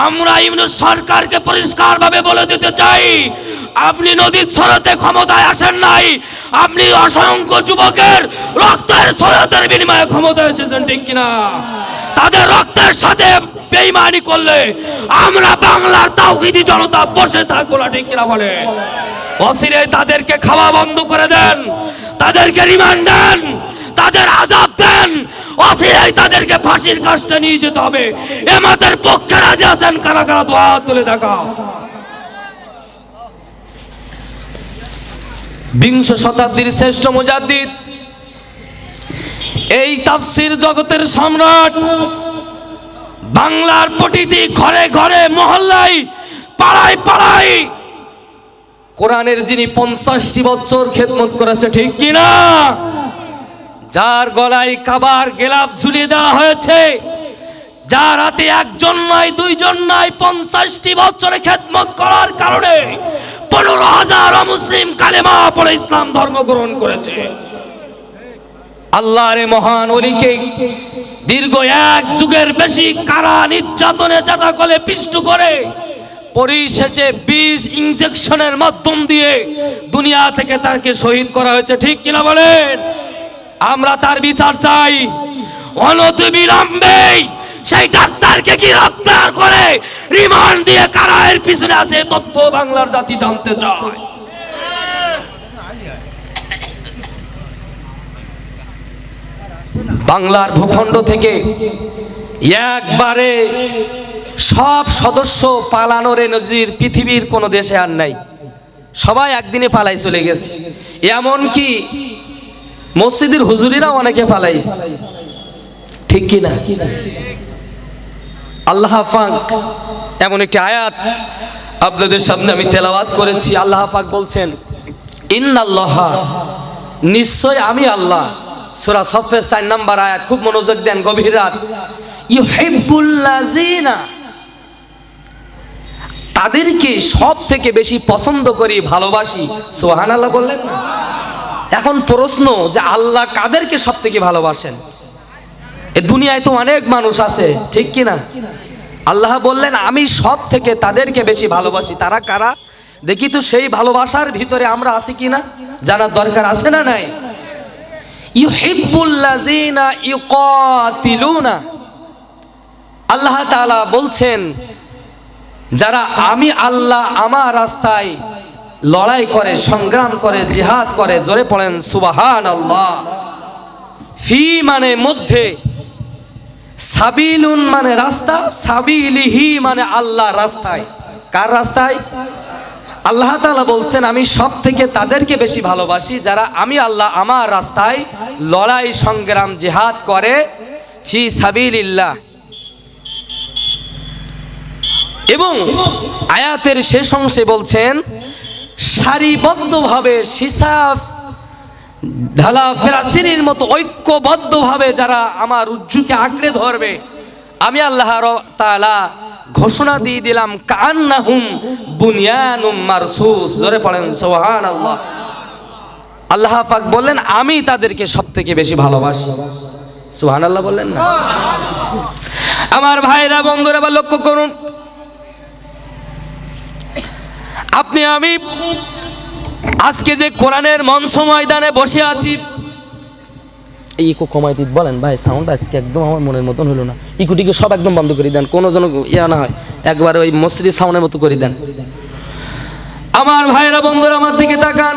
আমরা ইউনূস সরকারকে পরিষ্কারভাবে বলে দিতে চাই, আপনি নদীর স্রোতে ক্ষমতায় আসেন নাই, আপনি অসংখ্য যুবকের রক্তের স্রোতের বিনিময়ে ক্ষমতায় এসেছেন, ঠিক কিনা? তাদের রক্তের সাথে বেঈমানি করলে আমরা বাংলার তাওহীদি জনতা বসে থাকবো না, ঠিক কিনা বলে? অচিরে তাদেরকে খাওয়া বন্ধ করে দেন, তাদেরকে রিমান্ড দেন, তাদের আযাব দেন, অচিরেই তাদেরকে ফাঁসির কাস্টে নিয়ে যেতে হবে। আমাদের পক্ষে রাজি আছেন কারা কারা? দোয়া তুলে দেখাও। বিংশ শতাব্দীর শ্রেষ্ঠ মুজাদ্দিদ, এই তাফসীর জগতের সম্রাট, বাংলার প্রতিটি ঘরে ঘরে মহল্লায় পাড়ায় পাড়ায় কোরআনের যিনি 50টি বছর খেদমত করেছে, ঠিক কিনা? যার গলায় কাবার গেলাফ ঝুলিয়ে দেওয়া হয়েছে, যার হাতে একজন নয় দুইজন নয় 50টি বছরে খেদমত করার কারণে 15,000 মুসলিম কালেমা পড়ে ইসলাম ধর্ম গ্রহণ করেছে। আল্লাহর মহান ওলিকে দীর্ঘ 1 যুগের বেশি কারা নির্যাতনে জাতাকলে পিষ্ট করে পরিশেষে 20 ইনজেকশনের মাধ্যম দিয়ে দুনিয়া থেকে তাকে শহীদ করা হয়েছে, ঠিক কিনা বলেন? আমরা তার বিচার চাই। অনতিবিলম্বে সেই ডাক্তারকে গ্রেফতার করে রিমান্ড দিয়ে কারা এর পিছনে আছে তথ্য বাংলার জাতি জানতে চায়। বাংলার ভূখণ্ড থেকে একবারে সব সদস্য পালানোর নজির পৃথিবীর কোনো দেশে আর নাই। সবাই একদিনে পালাই চলে গেছে। এমন কি মসজিদের হুজুরিরাও অনেকে পালাইছে, ঠিক কি না? আল্লাহ পাক এমন একটি আয়াত আপনাদের সামনে আমি তেলাওয়াত করেছি। আল্লাহ পাক বলছেন, ইন্নাল্লাহা, নিশ্চয় আমি আল্লাহ, সূরা সফের 4 নম্বর আয়াত, খুব মনোযোগ দেন, গভীর রাত। ইউহিব্বুল্লাযিনা, তাদেরকে সব থেকে বেশি পছন্দ করি, ভালোবাসি। সুবহানাল্লাহ বললেন না? এখন প্রশ্ন যে আল্লাহ কাদেরকে সব থেকে ভালোবাসেন? এ দুনিয়ায় তো অনেক মানুষ আছে, ঠিক কি না? আল্লাহ বললেন আমি সব থেকে তাদেরকে বেশি ভালোবাসি। তারা কারা দেখি তো, সেই ভালোবাসার ভিতরে আমরা আছি কিনা জানার দরকার আছে না নাই? ইউহিব্বুল্লাযিনা ইউকাতিলুনা, আল্লাহ তাআলা বলছেন যারা আমি আল্লাহ আমার রাস্তায় লড়াই করে, সংগ্রাম করে, জিহাদ করে, জোরে পড়েন সুবহানাল্লাহ। ফি মানে মধ্যে, সাবিলুন মানে রাস্তা, সাবিলিহি মানে আল্লাহ রাস্তায়। কার রাস্তায়? আল্লাহ তাআলা বলছেন আমি সব থেকে তাদেরকে বেশি ভালোবাসি যারা আমি আল্লাহ আমার রাস্তায় লড়াই সংগ্রাম জিহাদ করে, ফি সাবিলিল্লাহ। এবং আয়াতের শেষ অংশে বলছেন সারিবদ্ধভাবে হিসাব ঢালা ফেরাসিনীর মতো ঐক্যবদ্ধভাবে যারা আমার উজ্জুকে আঁকড়ে ধরবে, আমি আল্লাহ তাআলা ঘোষণা দিয়ে দিলাম কান্নাহুম বুনিয়ানুম মারসুস। জোরে পড়েন সুবহানাল্লাহ। আল্লাহ পাক বললেন আমি তাদেরকে সবথেকে বেশি ভালোবাসি। সুবহানাল্লাহ বললেন না? আমার ভাইরা বন্ধুরা বা লক্ষ্য করুন, আপনি আমি আজকে যে কোরআনের মঞ্চ ময়দানে বসে আছি, এই ইকো কমাই দিন বলেন ভাই, সাউন্ড আজকে একদম আমার মনের মতন হলো না। ইকুটিকে সব একদম বন্ধ করে দেন, কোনো যেন ইয়া না হয়, একবার ওই মসজিদ সাউন্ডের মতো করে দেন। আমার ভাইরা বন্ধুরা আমার দিকে তাকান,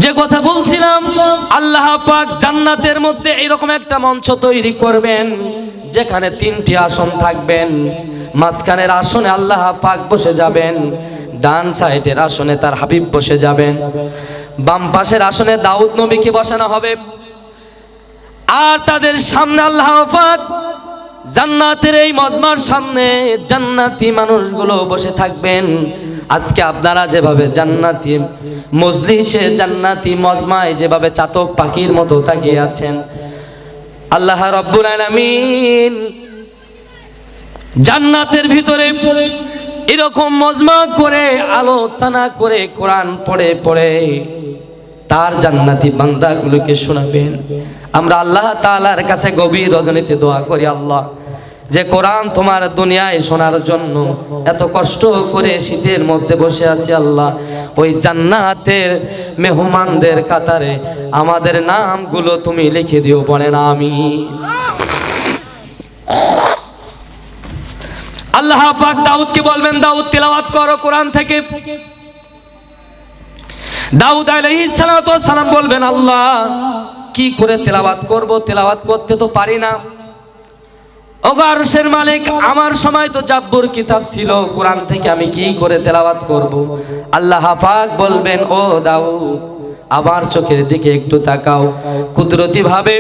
যে কথা বলছিলাম, আল্লাহ পাক জান্নাতের মধ্যে এরকম একটা মঞ্চ তৈরি করবেন যেখানে 3টি আসন থাকবেন। মাঝখানের আসনে আল্লাহ পাক বসে যাবেন, ডান সাইডের আসনে তার হাবিব বসে যাবেন, বাম পাশের আসনে দাউদ নবীকে বসানো হবে। আর তাদের সামনে আল্লাহ পাক জান্নাতের এই মজমার সামনে জান্নাতি মানুষগুলো বসে থাকবেন। আজকে আপনারা যেভাবে জান্নাতি মজলিসে, জান্নাতি মজমায় যেভাবে চাতক পাখির মতো তাকিয়ে আছেন, আল্লাহ রাব্বুল আলামিন জান্নাতের ভিতরে এরকম মজমা করে আলোচনা করে কোরআন পড়ে পড়ে তার জান্নাতি বান্দাগুলোকে শোনাবেন। আমরা আল্লাহ তাআলার কাছে গভীর রজনীতে দোয়া করি, আল্লাহ যে কোরআন তোমার দুনিয়ায় শোনার জন্য এত কষ্ট করে শীতের মধ্যে বসে আছি, আল্লাহ ওই জান্নাতের মেহমানদের কাতারে আমাদের নামগুলো তুমি লিখে দিও, বলেন আমিন। আল্লাহ পাক দাউদকে বলবেন, দাউদ তেলাওয়াত করো কোরআন থেকে। দাউদ আলাইহিস সালাতু ওয়াস সালাম বলবেন, আল্লাহ কি করে তেলাওয়াত করব, তেলাওয়াত করতে তো পারি না। ওগো আরশের মালিক, আমার সময় তো জাব্বুর কিতাব ছিল, কোরআন থেকে আমি কি করে তেলাওয়াত করব। আল্লাহ পাক বলবেন, ও দাউদ আবার চোখের দিকে একটু তাকাও। কুদরতি ভাবে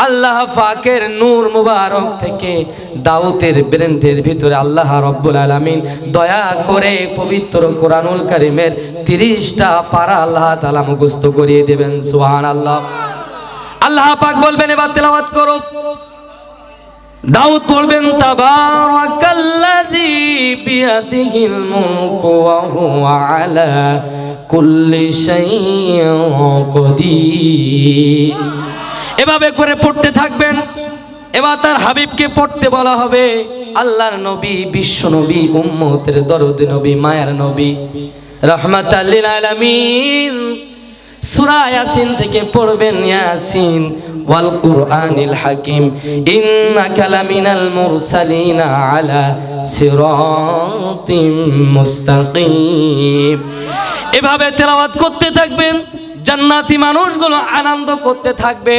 আল্লাহ পাকের নূর মুবারক থেকে দাউদের ব্রেনের ভিতরে আল্লাহ রব্বুল আলামিন দয়া করে পবিত্র কোরআনুল কারীমের 30টা পারা আল্লাহ তাআলা মুখস্থ করিয়ে দেবেন। সুবহানাল্লাহ। আল্লাহ পাক বলবেন, এবার তেলাওয়াত করো। দাউদ পড়বেন, তাবারাকাল্লাযী বিয়াদিহিল মুলকু ওয়া হুয়া আলা কুল্লি শাইইন কাদির। এভাবে করে পড়তে থাকবেন। এবার তার হাবিবকে পড়তে বলা হবে, আল্লাহর নবী, বিশ্ব নবী, উম্মতের দরদি নবী, মায়ার নবী, রাহমাতাল লিল আলামিন। সূরা ইয়াসিন থেকে পড়বেন, ইয়াসিন ওয়াল কুরআনিল হাকিম ইন্নাকা লামিনাল মুরসালিনা আলা সিরাতিম মুস্তাকিম। এভাবে তেলাওয়াত করতে থাকবেন, জান্নাতি মানুষগুলো আনন্দ করতে থাকবে।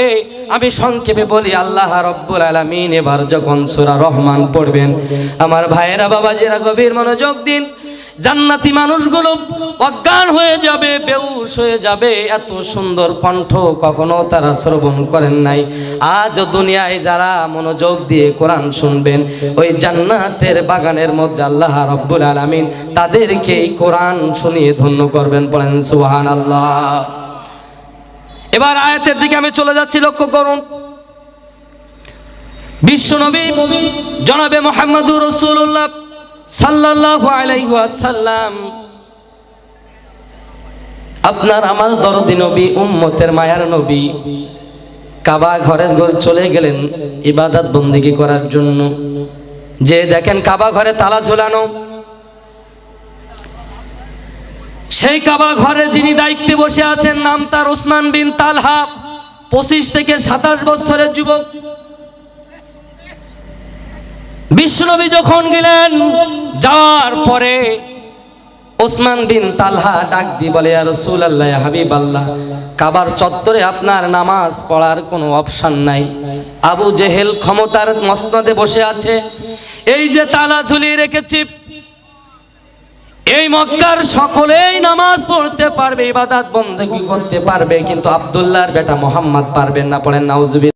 আমি সংক্ষেপে বলি, আল্লাহ রাব্বুল আলামিন এবার যখন সূরা রহমান পড়বেন, আমার ভাইয়েরা বাবাজিরা গভীর মনোযোগ দিন। জান্নাতি মানুষগুলো অজ্ঞান হয়ে যাবে, বেহুশ হয়ে যাবে। এত সুন্দর কণ্ঠ কখনো তারা শ্রবণ করেন নাই। আজ দুনিয়ায় যারা মনোযোগ দিয়ে কোরআন শুনবেন, ওই জান্নাতের বাগানের মধ্যে আল্লাহ রাব্বুল আলামিন তাদেরকে এই কোরআন শুনিয়ে ধন্য করবেন। বলেন সুবহানাল্লাহ। এবার আয়াতের দিকে আমি চলে যাচ্ছি, লক্ষ্য করুন। বিশ্বনবী জনাবে মুহাম্মদুর রাসূলুল্লাহ সাল্লাল্লাহু আলাইহি ওয়াসাল্লাম, আপনার আমার দরদি নবী, উম্মতের মায়ার নবী, কাবা ঘরের ঘর চলে গেলেন ইবাদত বন্দেগী করার জন্য। যে দেখেন কাবা ঘরে তালা ঝোলানো, সেই কাবা ঘরে যিনি দায়িত্বে বসে আছেন, নাম তার ওসমান বিন তালহা, 25 থেকে 27 বছরের যুবক। বিশ্বনবী যখন গেলেন, যাওয়ার পরে ওসমান বিন তালহা ডাক দিয়ে বলে, ইয়া রাসূলুল্লাহ, ইয়া হাবিবাল্লাহ, কাবার চত্বরে আপনার নামাজ পড়ার কোনো অপশন নাই। আবু জেহেল ক্ষমতার মসনদে বসে আছে, এই যে তালা ঝুলিয়ে রেখেছি, এই মক্কার সকলেই নামাজ পড়তে পারবে, ইবাদত বন্দেগী করতে পারবে, কিন্তু আব্দুল্লাহর বেটা মুহাম্মদ পারবেন না। পড়েন নাউজুবিল্লাহ।